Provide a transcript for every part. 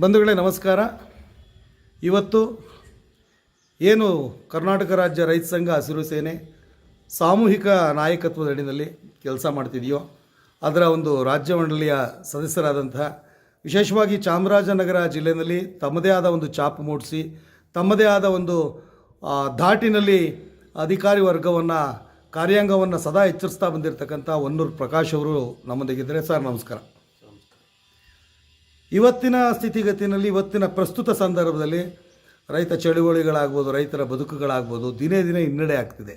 ಬಂಧುಗಳೇ ನಮಸ್ಕಾರ. ಇವತ್ತು ಏನು ಕರ್ನಾಟಕ ರಾಜ್ಯ ರೈತ ಸಂಘ ಹಸಿರು ಸೇನೆ ಸಾಮೂಹಿಕ ನಾಯಕತ್ವದ ಅಡಿಯಲ್ಲಿ ಕೆಲಸ ಮಾಡ್ತಿದೆಯೋ ಅದರ ಒಂದು ರಾಜ್ಯ ಮಂಡಳಿಯ ಸದಸ್ಯರಾದಂತಹ ವಿಶೇಷವಾಗಿ ಚಾಮರಾಜನಗರ ಜಿಲ್ಲೆಯಲ್ಲಿ ತಮ್ಮದೇ ಆದ ಒಂದು ಛಾಪು ಮೂಡಿಸಿ ತಮ್ಮದೇ ಆದ ಒಂದು ಧಾಟಿನಲ್ಲಿ ಅಧಿಕಾರಿ ವರ್ಗವನ್ನು ಕಾರ್ಯಾಂಗವನ್ನು ಸದಾ ಎಚ್ಚರಿಸ್ತಾ ಬಂದಿರತಕ್ಕಂಥ ಹೊನ್ನೂರು ಪ್ರಕಾಶ್ ಅವರು ನಮ್ಮೊಂದಿಗಿದ್ದಾರೆ. ಸರ್ ನಮಸ್ಕಾರ. ಇವತ್ತಿನ ಸ್ಥಿತಿಗತಿಯಲ್ಲಿ ಇವತ್ತಿನ ಪ್ರಸ್ತುತ ಸಂದರ್ಭದಲ್ಲಿ ರೈತ ಚಳುವಳಿಗಳಾಗ್ಬೋದು, ರೈತರ ಬದುಕುಗಳಾಗ್ಬೋದು, ದಿನೇ ದಿನೇ ಹಿನ್ನಡೆ ಆಗ್ತಿದೆ.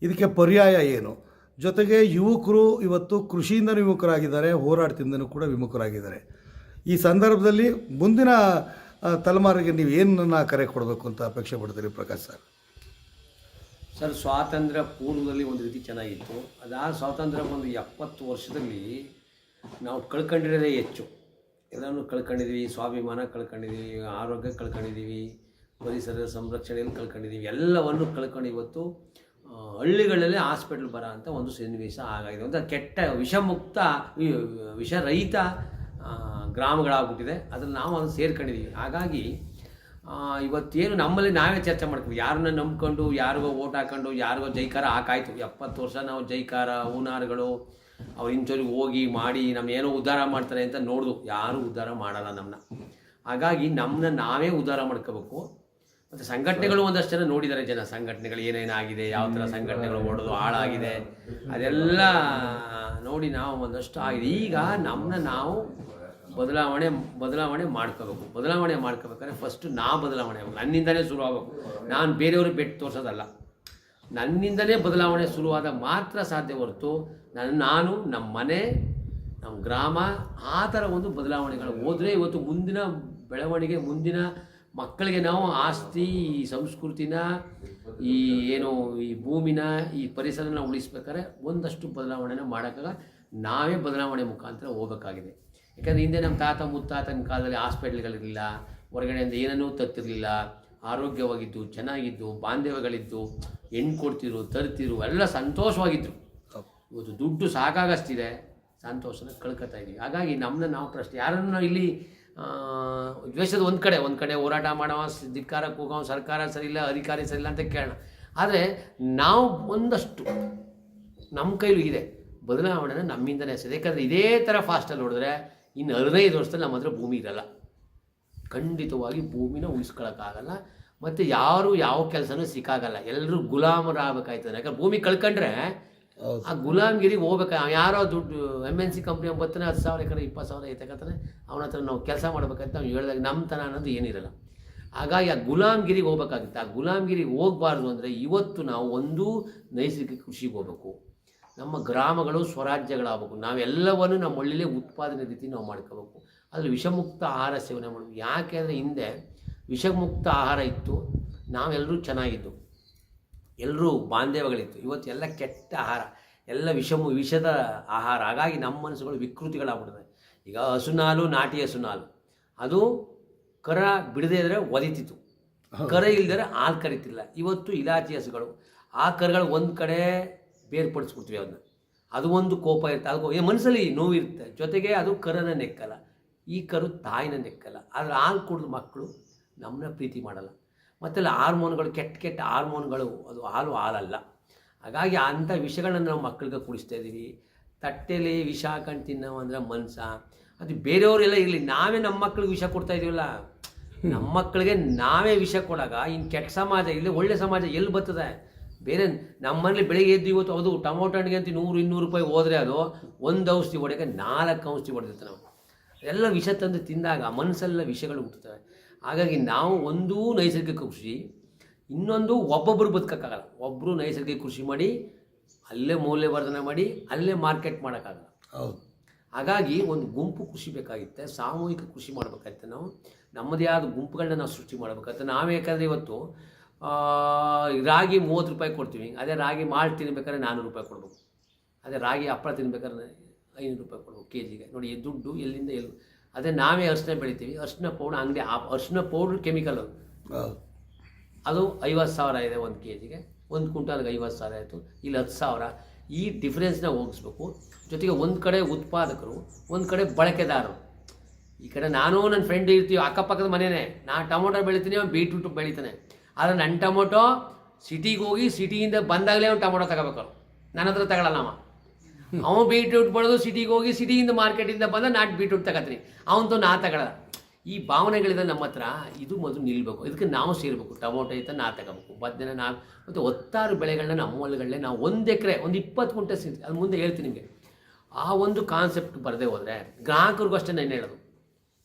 ಇದಕ್ಕೆ ಪರ್ಯಾಯ ಏನು? ಜೊತೆಗೆ ಯುವಕರು ಇವತ್ತು ಕೃಷಿಯಿಂದ ವಿಮುಖರಾಗಿದ್ದಾರೆ, ಹೋರಾಟದಿಂದನೂ ಕೂಡ ವಿಮುಖರಾಗಿದ್ದಾರೆ. ಈ ಸಂದರ್ಭದಲ್ಲಿ ಮುಂದಿನ ತಲೆಮಾರಿಗೆ ನೀವು ಏನನ್ನ ಕರೆ ಕೊಡಬೇಕು ಅಂತ ಅಪೇಕ್ಷೆ ಪಡ್ತೀರಿ ಪ್ರಕಾಶ್ ಸರ್? ಸರ್, ಸ್ವಾತಂತ್ರ್ಯ ಪೂರ್ವದಲ್ಲಿ ಒಂದು ರೀತಿ ಚೆನ್ನಾಗಿತ್ತು. ಅದಾದ ಸ್ವಾತಂತ್ರ್ಯ ಒಂದು 70 ವರ್ಷದಲ್ಲಿ ನಾವು ಕಳ್ಕೊಂಡಿರೋದೇ ಹೆಚ್ಚು. ಎಲ್ಲನೂ ಕಳ್ಕೊಂಡಿದ್ದೀವಿ, ಸ್ವಾಭಿಮಾನ ಕಳ್ಕೊಂಡಿದ್ದೀವಿ, ಆರೋಗ್ಯ ಕಳ್ಕೊಂಡಿದ್ದೀವಿ, ಪರಿಸರದ ಸಂರಕ್ಷಣೆಯಲ್ಲಿ ಕಳ್ಕೊಂಡಿದ್ದೀವಿ, ಎಲ್ಲವನ್ನು ಕಳ್ಕೊಂಡು ಇವತ್ತು ಹಳ್ಳಿಗಳಲ್ಲಿ ಹಾಸ್ಪಿಟ್ಲ್ ಬರೋ ಅಂಥ ಒಂದು ಸನ್ನಿವೇಶ ಆಗಿದೆ. ಒಂದು ಕೆಟ್ಟ ವಿಷರಹಿತ ಗ್ರಾಮಗಳಾಗ್ಬಿಟ್ಟಿದೆ. ಅದ್ರಲ್ಲಿ ನಾವು ಅದನ್ನು ಸೇರ್ಕೊಂಡಿದ್ದೀವಿ. ಹಾಗಾಗಿ ಇವತ್ತೇನು ನಮ್ಮಲ್ಲಿ ನಾವೇ ಚರ್ಚೆ ಮಾಡ್ತೀವಿ, ಯಾರನ್ನ ನಂಬ್ಕೊಂಡು ಯಾರಿಗೋ ಓಟ್ ಹಾಕೊಂಡು ಯಾರಿಗೋ ಜೈಕಾರ ಹಾಕಾಯ್ತು. 70 ವರ್ಷ ನಾವು ಜೈಕಾರ ಹೂನಾರುಗಳು ಅವ್ರು ಇಂಚೋರಿಗೆ ಹೋಗಿ ಮಾಡಿ ನಮ್ಮನ್ನೇನೋ ಉದ್ಧಾರ ಮಾಡ್ತಾರೆ ಅಂತ ನೋಡಿದ್ರು. ಯಾರೂ ಉದ್ಧಾರ ಮಾಡಲ್ಲ ನಮ್ಮನ್ನ. ಹಾಗಾಗಿ ನಮ್ಮನ್ನ ನಾವೇ ಉದ್ಧಾರ ಮಾಡ್ಕೋಬೇಕು. ಮತ್ತು ಸಂಘಟನೆಗಳು ಒಂದಷ್ಟು ಜನ ನೋಡಿದ್ದಾರೆ, ಜನ ಸಂಘಟನೆಗಳು ಏನೇನಾಗಿದೆ, ಯಾವ ಥರ ಸಂಘಟನೆಗಳು ಹೊಡೆದು ಹಾಳಾಗಿದೆ, ಅದೆಲ್ಲ ನೋಡಿ ನಾವು ಒಂದಷ್ಟು ಆಗಿದೆ. ಈಗ ನಮ್ಮನ್ನ ನಾವು ಬದಲಾವಣೆ ಮಾಡ್ಕೋಬೇಕು. ಬದಲಾವಣೆ ಮಾಡ್ಕೋಬೇಕಾದ್ರೆ ಫಸ್ಟು ಬದಲಾವಣೆ ಆಗಬೇಕು. ನನ್ನಿಂದಲೇ ಶುರು ಆಗಬೇಕು. ನಾನು ಬೇರೆಯವ್ರಿಗೆ ಬೆಟ್ಟು ತೋರಿಸೋದಲ್ಲ, ನನ್ನಿಂದಲೇ ಬದಲಾವಣೆ ಶುರುವಾದ ಮಾತ್ರ ಸಾಧ್ಯ ಹೊರತು ನಾನು ನಮ್ಮ ಮನೆ, ನಮ್ಮ ಗ್ರಾಮ ಆ ಥರ ಒಂದು ಬದಲಾವಣೆಗಳು ಹೋದರೆ ಇವತ್ತು ಮುಂದಿನ ಬೆಳವಣಿಗೆ, ಮುಂದಿನ ಮಕ್ಕಳಿಗೆ ನಾವು ಆಸ್ತಿ, ಈ ಸಂಸ್ಕೃತಿನ, ಈ ಈ ಭೂಮಿನ, ಈ ಪರಿಸರನ ಉಳಿಸ್ಬೇಕಾದ್ರೆ ಒಂದಷ್ಟು ಬದಲಾವಣೆನ ಮಾಡೋಕ್ಕಾಗ ನಾವೇ ಬದಲಾವಣೆ ಮುಖಾಂತರ ಹೋಗಬೇಕಾಗಿದೆ. ಯಾಕಂದರೆ ಹಿಂದೆ ನಮ್ಮ ತಾತ ಮುತ್ತಾತನ ಕಾಲದಲ್ಲಿ ಹಾಸ್ಪಿಟ್ಲ್ಗಳಿರಲಿಲ್ಲ, ಹೊರಗಡೆಯಿಂದ ಏನನ್ನೂ ತತ್ತಿರಲಿಲ್ಲ, ಆರೋಗ್ಯವಾಗಿದ್ದು, ಚೆನ್ನಾಗಿದ್ದು, ಬಾಂಧವ್ಯಗಳಿದ್ದು, ಹೆಣ್ಣು ಕೊಡ್ತಿರು, ತರ್ತಿರು, ಎಲ್ಲ ಸಂತೋಷವಾಗಿದ್ದರು. ಇವತ್ತು ದುಡ್ಡು ಸಾಕಾಗಷ್ಟಿದೆ, ಸಂತೋಷನ ಕಳ್ಕೊತಾ ಇದ್ದೀವಿ. ಹಾಗಾಗಿ ನಮ್ಮನ್ನ ನಾವು ಪ್ರಶ್ನೆ, ಯಾರನ್ನು ನಾವು ಇಲ್ಲಿ ದ್ವೇಷದ ಒಂದು ಕಡೆ ಹೋರಾಟ ಮಾಡೋ, ಧಿಕ್ಕಾರಕ್ಕೆ ಹೋಗೋ, ಸರ್ಕಾರ ಸರಿಯಿಲ್ಲ, ಅಧಿಕಾರಿ ಸರಿಯಿಲ್ಲ ಅಂತ ಕೇಳೋಣ. ಆದರೆ ನಾವು ಒಂದಷ್ಟು ನಮ್ಮ ಕೈಲೂ ಇದೆ, ಬದಲಾವಣೆನ ನಮ್ಮಿಂದನೇ ಸಿದೆ. ಯಾಕಂದರೆ ಇದೇ ಥರ ಫಾಸ್ಟಲ್ಲಿ ನೋಡಿದ್ರೆ ಇನ್ನು 15 ವರ್ಷದಲ್ಲಿ ನಮ್ಮ ಹತ್ರ ಭೂಮಿ ಇರಲ್ಲ. ಖಂಡಿತವಾಗಿ ಭೂಮಿನ ಉಳಿಸ್ಕೊಳ್ಳೋಕ್ಕಾಗಲ್ಲ. ಮತ್ತು ಯಾರು ಯಾವ ಕೆಲಸನೂ ಸಿಕ್ಕಾಗಲ್ಲ. ಎಲ್ಲರೂ ಗುಲಾಮರಾಗಬೇಕಾಯ್ತದೆ. ಯಾಕಂದ್ರೆ ಭೂಮಿ ಕಳ್ಕೊಂಡ್ರೆ ಆ ಗುಲಾಮ್ಗಿರಿಗೆ ಹೋಗ್ಬೇಕು. ಯಾರೋ ದುಡ್ಡು MNC ಕಂಪ್ನಿ ಬರ್ತಾನೆ, 10,000 ಎಕರೆ 20,000 ಎತ್ತಕತ್ತಾನೆ, ಅವನ ಹತ್ರ ನಾವು ಕೆಲಸ ಮಾಡ್ಬೇಕಂತ ನಾವು ಹೇಳಿದಾಗ ನಮ್ಮತನ ಅನ್ನೋದು ಏನಿರಲ್ಲ. ಹಾಗಾಗಿ ಆ ಗುಲಾಮ್ಗಿರಿಗೆ ಹೋಗ್ಬೇಕಾಗುತ್ತೆ. ಆ ಗುಲಾಮ್ಗಿರಿಗೆ ಹೋಗಬಾರ್ದು ಅಂದರೆ ಇವತ್ತು ನಾವು ಒಂದು ನೈಸರ್ಗಿಕ ಕೃಷಿಗೆ ಹೋಗ್ಬೇಕು. ನಮ್ಮ ಗ್ರಾಮಗಳು ಸ್ವರಾಜ್ಯಗಳಾಗಬೇಕು. ನಾವೆಲ್ಲವನ್ನು ನಮ್ಮ ಹಳ್ಳಿಲೇ ಉತ್ಪಾದನೆ ರೀತಿ ನಾವು ಮಾಡ್ಕೋಬೇಕು. ಅಲ್ಲಿ ವಿಷಮುಕ್ತ ಆಹಾರ ಸೇವನೆ ಮಾಡಬೇಕು. ಯಾಕೆ ಅಂದರೆ ಹಿಂದೆ ವಿಷಮುಕ್ತ ಆಹಾರ ಇತ್ತು, ನಾವೆಲ್ಲರೂ ಚೆನ್ನಾಗಿದ್ದು, ಎಲ್ಲರೂ ಬಾಂಧವ್ಯಗಳಿತ್ತು. ಇವತ್ತು ಎಲ್ಲ ಕೆಟ್ಟ ಆಹಾರ, ಎಲ್ಲ ವಿಷದ ಆಹಾರ. ಹಾಗಾಗಿ ನಮ್ಮ ಮನಸ್ಸುಗಳು ವಿಕೃತಿಗಳಾಗ್ಬಿಟ್ಟಿದೆ. ಈಗ ಹಸುನಾಲು, ನಾಟಿ ಹಸುನಾಲು, ಅದು ಕರ ಬಿಡದೇ ಇದ್ದರೆ ಒದಿತಿತ್ತು, ಕರ ಇಲ್ದರೆ ಹಾಲು ಕರಿತಿಲ್ಲ. ಇವತ್ತು ಇಲಾಚಿ ಹಸುಗಳು, ಆ ಕರುಗಳು ಒಂದು ಕಡೆ ಬೇರ್ಪಡಿಸ್ಬಿಡ್ತೀವಿ. ಅದನ್ನ ಅದು ಒಂದು ಕೋಪ ಇರುತ್ತೆ, ಅದು ಮನಸ್ಸಲ್ಲಿ ನೋವಿರುತ್ತೆ. ಜೊತೆಗೆ ಅದು ಕರನ ನೆಕ್ಕಲ್ಲ, ಈ ಕರು ತಾಯಿನ ನೆಕ್ಕಲ್ಲ. ಆದರೆ ಹಾಲು ಕುಡಿದು ಮಕ್ಕಳು ನಮ್ಮನ್ನ ಪ್ರೀತಿ ಮಾಡಲ್ಲ. ಮತ್ತೆಲ್ಲ ಹಾರ್ಮೋನ್ಗಳು, ಕೆಟ್ಟ ಹಾರ್ಮೋನ್ಗಳು, ಅದು ಹಾಲಲ್ಲ. ಹಾಗಾಗಿ ಅಂಥ ವಿಷಯಗಳನ್ನ ನಾವು ಮಕ್ಕಳಿಗೆ ಕುಡಿಸ್ತಾ ಇದ್ದೀವಿ. ತಟ್ಟೆಯಲ್ಲಿ ವಿಷ ಹಾಕೊಂಡು ತಿನ್ನೋ ಅಂದರೆ ಮನ್ಸ. ಅದು ಬೇರೆಯವರೆಲ್ಲ ಇರಲಿ, ನಾವೇ ನಮ್ಮ ಮಕ್ಕಳಿಗೆ ವಿಷ ಕೊಡ್ತಾ ಇದೀವಲ್ಲ. ನಮ್ಮ ಮಕ್ಕಳಿಗೆ ನಾವೇ ವಿಷ ಕೊಡಾಗ ಇನ್ನು ಕೆಟ್ಟ ಸಮಾಜ, ಇಲ್ಲಿ ಒಳ್ಳೆ ಸಮಾಜ ಎಲ್ಲಿ ಬರ್ತದೆ? ಬೇರೆ ನಮ್ಮನೇಲಿ ಬೆಳಿಗ್ಗೆ ಎದ್ದು ಇವತ್ತು ಅದು ಟೊಮೊಟೊ ಹಣ್ಣಿಗೆ ಅಂತ 100-200 ರೂಪಾಯಿ ಹೋದರೆ ಅದು ಒಂದು ಔಷಧಿ ಹೊಡೆಯೋಕ್ಕೆ 4 ಔಷಧಿ ಹೊಡೆದಿರ್ತಾರೆ. ನಾವು ಎಲ್ಲ ವಿಷ ತಂದು ತಿಂದಾಗ ಮನಸ್ಸೆಲ್ಲ ವಿಷಗಳು ಹುಟ್ಟುತ್ತವೆ. ಹಾಗಾಗಿ ನಾವು ಒಂದು ನೈಸರ್ಗಿಕ ಕೃಷಿ, ಇನ್ನೊಂದು ಒಬ್ಬೊಬ್ಬರು ಬದುಕೋಕ್ಕಾಗಲ್ಲ. ಒಬ್ಬರು ನೈಸರ್ಗಿಕ ಕೃಷಿ ಮಾಡಿ ಅಲ್ಲೇ ಮೌಲ್ಯವರ್ಧನೆ ಮಾಡಿ ಅಲ್ಲೇ ಮಾರ್ಕೆಟ್ ಮಾಡೋಕ್ಕಾಗಲ್ಲ. ಹಾಗಾಗಿ ಒಂದು ಗುಂಪು ಕೃಷಿ ಬೇಕಾಗಿತ್ತೆ, ಸಾಮೂಹಿಕ ಕೃಷಿ ಮಾಡಬೇಕಾಗುತ್ತೆ. ನಾವು ನಮ್ಮದೇ ಆದ ಗುಂಪುಗಳನ್ನ ನಾವು ಸೃಷ್ಟಿ ಮಾಡಬೇಕಾಗುತ್ತೆ. ನಾವೇ ಯಾಕಂದರೆ ಇವತ್ತು ರಾಗಿ 30 ರೂಪಾಯಿ ಕೊಡ್ತೀವಿ, ಅದೇ ರಾಗಿ ಮಾಲ್ಟ್ ತಿನ್ಬೇಕಾದ್ರೆ 400 ರೂಪಾಯಿ ಕೊಡ್ಬೇಕು. ಅದೇ ರಾಗಿ ಹಪ್ಪಳ ತಿನ್ಬೇಕಾದ್ರೆ 500 ರೂಪಾಯಿ ಕೊಡ್ಬೇಕು ಕೆಜಿಗೆ. ನೋಡಿ ದುಡ್ಡು ಎಲ್ಲಿಂದ ಎಲ್ಲಿ. ಅದೇ ನಾವೇ ಅರಿಶಿನ ಬೆಳಿತೀವಿ, ಅರಿಶಿನ ಪೌಡ್ರ್ ಅಂಗಡಿ, ಅರಿಶಿನ ಪೌಡ್ರ್ ಕೆಮಿಕಲ್, ಅದು 50,000 ಇದೆ ಒಂದು ಕೆಜಿಗೆ. 1 ಕ್ವಿಂಟಾಲ್ಗೆ 50,000 ಆಯಿತು, ಇಲ್ಲಿ 10,000. ಈ ಡಿಫ್ರೆನ್ಸ್ನ ಹೋಗಿಸ್ಬೇಕು. ಜೊತೆಗೆ ಒಂದು ಕಡೆ ಉತ್ಪಾದಕರು, ಒಂದು ಕಡೆ ಬಳಕೆದಾರರು, ಈ ಕಡೆ ನಾನು ನನ್ನ ಫ್ರೆಂಡ್ ಇರ್ತೀವಿ, ಅಕ್ಕಪಕ್ಕದ ಮನೆಯೇ, ನಾನು ಟೊಮೊಟೊ ಬೆಳಿತೀನಿ, ಅವ್ನು ಬೀಟ್ರೂಟ್ ಬೆಳಿತಾನೆ. ಆದರೆ ನನ್ನ ಟೊಮೊಟೊ ಸಿಟಿಗೆ ಹೋಗಿ ಸಿಟಿಯಿಂದ ಬಂದಾಗಲೇ ಅವ್ನು ಟೊಮೊಟೊ ತಗೋಬೇಕು, ನನ್ನ ಹತ್ರ ತಗೊಳ್ಳಲ್ಲ ಅವನು ಬೀಟ್ರೂಟ್ ಬೆಳೆದು ಸಿಟಿಗೆ ಹೋಗಿ ಸಿಟಿಯಿಂದ ಮಾರ್ಕೆಟಿಂದ ಬಂದ ನಾಟ್ ಬೀಟ್ರೂಟ್ ತಗೋತೀನಿ, ಅವನಂತೂ ನಾ ತಗೊಳ್ಳಲ್ಲ. ಈ ಭಾವನೆಗಳಿಂದ ನಮ್ಮ ಹತ್ರ ಇದು ಮೊದಲು ನಿಲ್ಲಬೇಕು. ಇದಕ್ಕೆ ನಾವು ಸೇರಬೇಕು. ಟೊಮೊಟೊ ಐತ ನಾ ತಗೋಬೇಕು, ಬದನೆ ನಾವು, ಮತ್ತು ಒತ್ತಾರು ಬೆಳೆಗಳನ್ನ ನಮ್ಮ ಹೊಲಗಳನ್ನೇ ನಾವು 1 ಎಕರೆ 20 ಗುಂಟೆ ಅದು ಮುಂದೆ ಹೇಳ್ತೀನಿ ನಿಮಗೆ. ಆ ಒಂದು ಕಾನ್ಸೆಪ್ಟ್ ಬರದೇ ಹೋದರೆ ಗ್ರಾಹಕರಿಗೂ ಅಷ್ಟೇ ನಾನು ಹೇಳೋದು.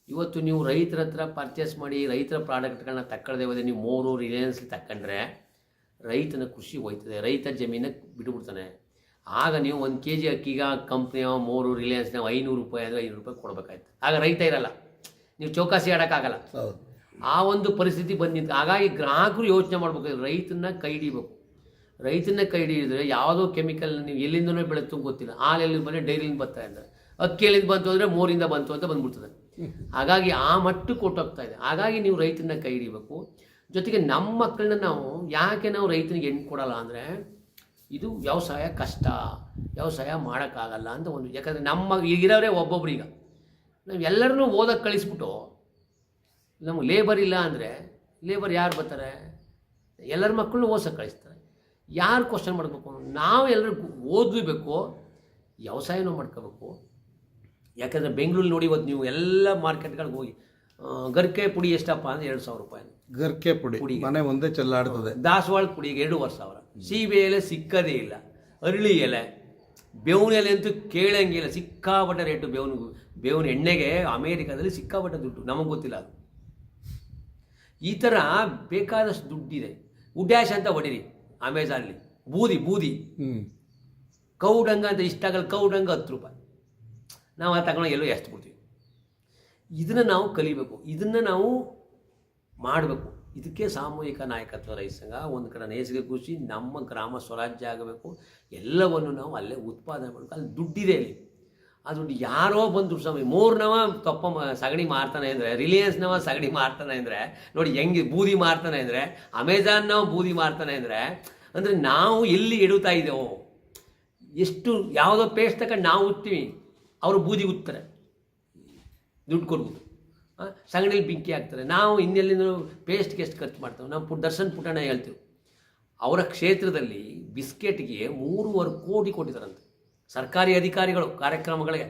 ಇವತ್ತು ನೀವು ರೈತರ ಹತ್ರ ಪರ್ಚೇಸ್ ಮಾಡಿ ರೈತರ ಪ್ರಾಡಕ್ಟ್ಗಳನ್ನ ತಗೊಳ್ಳದೆ ಹೋದರೆ, ನೀವು ಮೋರು ರಿಲಯನ್ಸ್ ತಗೊಂಡ್ರೆ ರೈತನ ಕೃಷಿ ಹೋಯ್ತದೆ, ರೈತ ಜಮೀನ ಬಿಟ್ಟುಬಿಡ್ತಾನೆ. ಆಗ ನೀವು 1 kg ಅಕ್ಕಿಗ ಕಂಪ್ನಿಯ ಮೋರು ರಿಲಯನ್ಸ್ನ 500 ರೂಪಾಯಿ ಅಂದರೆ 500 ರೂಪಾಯಿ ಕೊಡಬೇಕಾಯ್ತು. ಆಗ ರೈತ ಇರಲ್ಲ, ನೀವು ಚೌಕಾಸಿ ಆಡೋಕ್ಕಾಗಲ್ಲ. ಆ ಒಂದು ಪರಿಸ್ಥಿತಿ ಬಂದಿತ್ತು. ಹಾಗಾಗಿ ಗ್ರಾಹಕರು ಯೋಚನೆ ಮಾಡ್ಬೇಕು, ರೈತನ ಕೈ ಹಿಡಿಬೇಕು. ರೈತನ ಕೈ ಹಿಡಿದ್ರೆ ಯಾವುದೋ ಕೆಮಿಕಲ್ ನೀವು ಎಲ್ಲಿಂದನೋ ಬೆಳೆತು ಗೊತ್ತಿಲ್ಲ. ಹಾಲು ಎಲ್ಲಿಂದ ಬಂದರೆ ಡೈರಿಯಿಂದ ಬರ್ತಾ ಇದ್ದಾರೆ, ಅಕ್ಕಿ ಎಲ್ಲಿಂದ ಬಂತು ಅಂದರೆ ಮೋರಿಂದ ಬಂತು ಅಂತ ಬಂದ್ಬಿಡ್ತದೆ. ಹಾಗಾಗಿ ಆ ಮಟ್ಟಕ್ಕೆ ಕೊಟ್ಟೋಗ್ತಾ ಇದೆ. ಹಾಗಾಗಿ ನೀವು ರೈತನ ಕೈ ಹಿಡಿಬೇಕು. ಜೊತೆಗೆ ನಮ್ಮ ಮಕ್ಕಳನ್ನ ನಾವು ಯಾಕೆ ನಾವು ರೈತನಿಗೆ ಹೆಣ್ಣು ಕೊಡಲ್ಲ ಅಂದರೆ, ಇದು ವ್ಯವಸಾಯ ಕಷ್ಟ, ವ್ಯವಸಾಯ ಮಾಡೋಕ್ಕಾಗಲ್ಲ ಅಂತ ಒಂದು. ಯಾಕಂದರೆ ನಮ್ಮ ಈಗಿರೋರೇ ಒಬ್ಬೊಬ್ರು, ಈಗ ನಾವು ಎಲ್ಲರನ್ನೂ ಓದಕ್ಕೆ ಕಳಿಸ್ಬಿಟ್ಟು ನಮಗೆ ಲೇಬರ್ ಇಲ್ಲ ಅಂದರೆ ಲೇಬರ್ ಯಾರು ಬರ್ತಾರೆ? ಎಲ್ಲರ ಮಕ್ಕಳನ್ನೂ ಓದಕ್ಕೆ ಕಳಿಸ್ತಾರೆ. ಯಾರು ಕ್ವಶನ್ ಮಾಡಬೇಕು? ನಾವು ಎಲ್ಲರೂ ಓದಲೇಬೇಕು, ವ್ಯವಸಾಯನೂ ಮಾಡ್ಕೋಬೇಕು. ಯಾಕಂದರೆ ಬೆಂಗಳೂರು ನೋಡಿ, ಇವತ್ತು ನೀವು ಎಲ್ಲ ಮಾರ್ಕೆಟ್ಗಳಿಗೆ ಹೋಗಿ ಗರ್ಕೆ ಪುಡಿ ಎಷ್ಟಪ್ಪ ಅಂದರೆ 2,000 ರೂಪಾಯಿ. ಗರ್ಕೆ ಪುಡಿ ಮನೆ ಒಂದೇ ಚೆಲ್ಲಾಡ್ತದೆ. ದಾಸವಾಳ ಪುಡಿಗೆ 2,500. ಸೀಬೆ ಎಲೆ ಸಿಕ್ಕದೇ ಇಲ್ಲ, ಅರಳಿ ಎಲೆ, ಬೇವಿನ ಎಲೆ ಅಂತೂ ಕೇಳಂಗಿಲ್ಲ, ಸಿಕ್ಕಾಪಟ್ಟೆ ರೇಟು. ಬೇವಿನ ಎಣ್ಣೆಗೆ ಅಮೇರಿಕಾದಲ್ಲಿ ಸಿಕ್ಕಾಪಟ್ಟೆ ದುಡ್ಡು, ನಮಗೆ ಗೊತ್ತಿಲ್ಲ ಅದು. ಈ ಥರ ಬೇಕಾದಷ್ಟು ದುಡ್ಡಿದೆ. ಉಡ್ಯಾಶ್ ಅಂತ ಹೊಡೀರಿ ಅಮೆಝಾನಲ್ಲಿ, ಬೂದಿ ಕೌಡಂಗ ಅಂತ ಇಷ್ಟಾಗಲ್ಲ, ಕೌಡಂಗ 10 ರೂಪಾಯಿ. ನಾವು ಅದು ತಗೊಂಡು ಎಲ್ಲೋ ಎಷ್ಟು ಕೊಡ್ತೀವಿ. ಇದನ್ನು ನಾವು ಕಲಿಬೇಕು, ಇದನ್ನು ನಾವು ಮಾಡಬೇಕು. ಇದಕ್ಕೆ ಸಾಮೂಹಿಕ ನಾಯಕತ್ವ ರೈತ ಸಂಘ. ಒಂದು ಕಡೆ ನೈಸರ್ಗಿಕ ಕೃಷಿ, ನಮ್ಮ ಗ್ರಾಮ ಸ್ವರಾಜ್ಯ ಆಗಬೇಕು. ಎಲ್ಲವನ್ನು ನಾವು ಅಲ್ಲೇ ಉತ್ಪಾದನೆ ಮಾಡಬೇಕು. ಅಲ್ಲಿ ದುಡ್ಡಿದೆ, ಅಲ್ಲಿ ಆ ದುಡ್ಡು ಯಾರೋ ಬಂದು ಸ್ವಾಮಿ ಮೂರ್ನವ ಸಗಣಿ ಮಾರ್ತಾನೆ ಅಂದರೆ, ರಿಲಯನ್ಸ್ನವ ಸಗಣಿ ಮಾರ್ತಾನೆ ಅಂದರೆ ನೋಡಿ ಹೆಂಗೆ, ಬೂದಿ ಮಾರ್ತಾನೆ ಅಂದರೆ, ಅಮೆಝಾನ್ನವ ಬೂದಿ ಮಾರ್ತಾನೆ ಅಂದರೆ ನಾವು ಎಲ್ಲಿ ಎಡುತ್ತಾ ಇದ್ದೇವೋ. ಎಷ್ಟು ಯಾವುದೋ ಪೇಸ್ಟ್ ತಗೊಂಡು ನಾವು ಉತ್ತೀವಿ, ಅವರು ಬೂದಿ ಉತ್ತಾರೆ, ದುಡ್ಡು ಕೊಡ್ಬೋದು. ಸಗಣಿಲಿ ಬೆಂಕಿ ಹಾಕ್ತಾರೆ. ನಾವು ಇನ್ನೆಲ್ಲಿಂದ ಪೇಸ್ಟ್ಗೆ ಎಷ್ಟು ಖರ್ಚು ಮಾಡ್ತೇವೆ? ನಾವು ದರ್ಶನ್ ಪುಟ್ಟಣ ಹೇಳ್ತೀವಿ, ಅವರ ಕ್ಷೇತ್ರದಲ್ಲಿ ಬಿಸ್ಕೆಟ್ಗೆ 3.5 ಕೋಟಿ ಕೊಟ್ಟಿದ್ದಾರಂತೆ ಸರ್ಕಾರಿ ಅಧಿಕಾರಿಗಳು ಕಾರ್ಯಕ್ರಮಗಳಿಗೆ.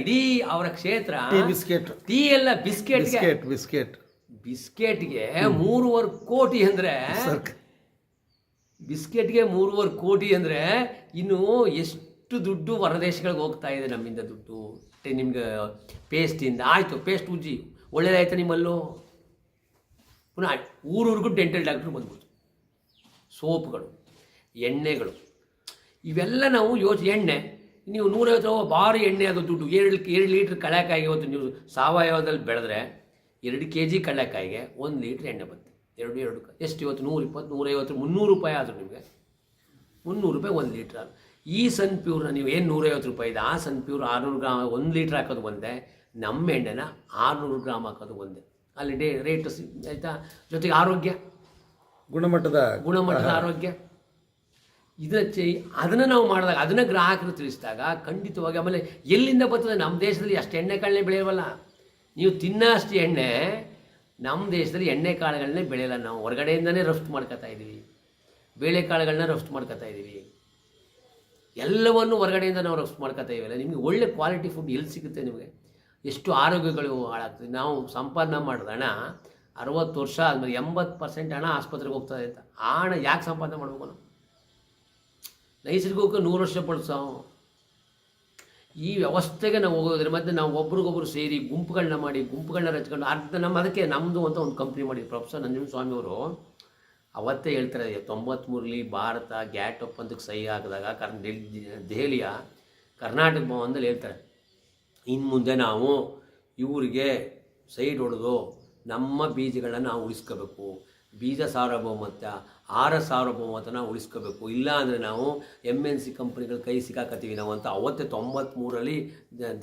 ಇಡೀ ಅವರ ಕ್ಷೇತ್ರ ಟೀ ಎಲ್ಲ ಬಿಸ್ಕೆಟ್ಗೆ 3.5 ಕೋಟಿ ಅಂದರೆ, ಬಿಸ್ಕೆಟ್ಗೆ 3.5 ಕೋಟಿ ಅಂದರೆ ಇನ್ನು ಎಷ್ಟು ದುಡ್ಡು ಹೊರದೇಶಗಳಿಗೆ ಹೋಗ್ತಾ ಇದೆ ನಮ್ಮಿಂದ ದುಡ್ಡು. ನಿಮ್ಗೆ ಪೇಸ್ಟಿಂದ ಆಯಿತು, ಪೇಸ್ಟ್ ಉಜ್ಜಿ ಒಳ್ಳೇದಾಯ್ತು ನಿಮ್ಮಲ್ಲೂ. ಪುನಃ ಊರೂರಿಗೂ ಡೆಂಟಲ್ ಡಾಕ್ಟ್ರು ಬಂದ್ಬಿಡ್ತು. ಸೋಪ್ಗಳು, ಎಣ್ಣೆಗಳು, ಇವೆಲ್ಲ ನಾವು ಎಣ್ಣೆ ನೀವು 150 ರೂಪಾಯಿ ಭಾರಿ ಎಣ್ಣೆ ಆಗೋ ದುಡ್ಡು. 2 ಲೀಟ್ರ್ ಕಡಲೆಕಾಯಿಗೆ ಇವತ್ತು ನೀವು ಸಾವಯವದಲ್ಲಿ ಬೆಳೆದ್ರೆ 2 kg ಕಡಲೆಕಾಯಿಗೆ 1 ಲೀಟ್ರ್ ಎಣ್ಣೆ ಬರುತ್ತೆ. ಎರಡು ಎಷ್ಟು ಇವತ್ತು 120, 150, 300 ರೂಪಾಯಿ ಆದರೂ ನಿಮಗೆ 300 ರೂಪಾಯಿ 1 ಲೀಟ್ರ್ ಆದರೂ. ಈ ಸನ್ ಪ್ಯೂರ್ನ ನೀವು ಏನು 150 ರೂಪಾಯಿ ಇದೆ, ಆ ಸನ್ ಪ್ಯೂರ್ 600 ಗ್ರಾಮ್ 1 ಲೀಟ್ರ್ ಹಾಕೋದು ಒಂದೇ, ನಮ್ಮ ಎಣ್ಣೆನ 600 ಗ್ರಾಮ್ ಹಾಕೋದು ಒಂದೇ. ಅಲ್ಲಿ ರೇಟು ಆಯಿತಾ. ಜೊತೆಗೆ ಆರೋಗ್ಯ, ಗುಣಮಟ್ಟದ ಆರೋಗ್ಯ. ಅದನ್ನು ನಾವು ಮಾಡಿದಾಗ, ಅದನ್ನು ಗ್ರಾಹಕರು ತಿಳಿಸಿದಾಗ ಖಂಡಿತವಾಗಿ. ಆಮೇಲೆ ಎಲ್ಲಿಂದ ಬರ್ತದೆ? ನಮ್ಮ ದೇಶದಲ್ಲಿ ಅಷ್ಟು ಎಣ್ಣೆ ಕಾಳನ್ನೇ ಬೆಳೆಯಲ್ವಲ್ಲ. ನೀವು ತಿನ್ನೋ ಅಷ್ಟು ಎಣ್ಣೆ ನಮ್ಮ ದೇಶದಲ್ಲಿ ಎಣ್ಣೆ ಕಾಳುಗಳನ್ನೇ ಬೆಳೆಯಲ್ಲ. ನಾವು ಹೊರಗಡೆಯಿಂದನೇ ರಫ್ತು ಮಾಡ್ಕೊತಾ ಇದ್ದೀವಿ, ಬೇಳೆಕಾಳುಗಳನ್ನ ರಫ್ತು ಮಾಡ್ಕೊತಾ ಇದ್ದೀವಿ, ಎಲ್ಲವನ್ನು ಹೊರಗಡೆಯಿಂದ ನಾವು ರಫ್ತು ಮಾಡ್ಕೊತಾ ಇದ್ದೀವಲ್ಲ. ನಿಮಗೆ ಒಳ್ಳೆ ಕ್ವಾಲಿಟಿ ಫುಡ್ ಎಲ್ಲಿ ಸಿಗುತ್ತೆ? ನಿಮಗೆ ಎಷ್ಟು ಆರೋಗ್ಯಗಳು ಹಾಳಾಗ್ತದೆ. ನಾವು ಸಂಪಾದನೆ ಮಾಡಿದ ಹಣ 60 ವರ್ಷ ಆದಮೇಲೆ 80% ಹಣ ಆಸ್ಪತ್ರೆಗೆ ಹೋಗ್ತದೆ ಅಂತ. ಆ ಹಣ ಯಾಕೆ ಸಂಪಾದನೆ ಮಾಡಬೇಕು? ನಾವು ನೈಸರ್ಗಿಕ 100 ವರ್ಷ ಬಳಸೋ ಈ ವ್ಯವಸ್ಥೆಗೆ ನಾವು ಹೋಗೋದ್ರೆ, ಮತ್ತು ನಾವು ಒಬ್ರಿಗೊಬ್ರು ಸೇರಿ ಗುಂಪುಗಳನ್ನ ಮಾಡಿ, ಗುಂಪುಗಳನ್ನ ರಚ್ಕೊಂಡು ಅದಕ್ಕೆ ನಮ್ಮದು ಅಂತ ಒಂದು ಕಂಪ್ನಿ ಮಾಡಿ ಪ್ರೊಫೆಸರ್ ನಂಜುಂಡಸ್ವಾಮಿಯವರು ಅವತ್ತೇ ಹೇಳ್ತಾರೆ, 93ರಲ್ಲಿ ಭಾರತ ಗ್ಯಾಟ್ ಒಪ್ಪಂದಕ್ಕೆ ಸಹಿ ಹಾಕಿದಾಗ ದೆಹಲಿಯ ಕರ್ನಾಟಕ ಭವನದಲ್ಲಿ ಹೇಳ್ತಾರೆ, ಇನ್ನು ಮುಂದೆ ನಾವು ಇವರಿಗೆ ಸೈಡ್ ಹೊಡೆದು ನಮ್ಮ ಬೀಜಗಳನ್ನ ನಾವು ಉಳಿಸ್ಕೋಬೇಕು, ಬೀಜ ಸಾರ್ವಭೌಮತ್ವ, ಆಹಾರ ಸಾರ್ವಭೌಮತ್ವನ ಉಳಿಸ್ಕೋಬೇಕು, ಇಲ್ಲ ಅಂದರೆ ನಾವು MNC ಕಂಪ್ನಿಗಳ ಕೈ ಸಿಕ್ಕಾಕತ್ತೀವಿ ನಾವು ಅಂತ ಅವತ್ತೇ 93ರಲ್ಲಿ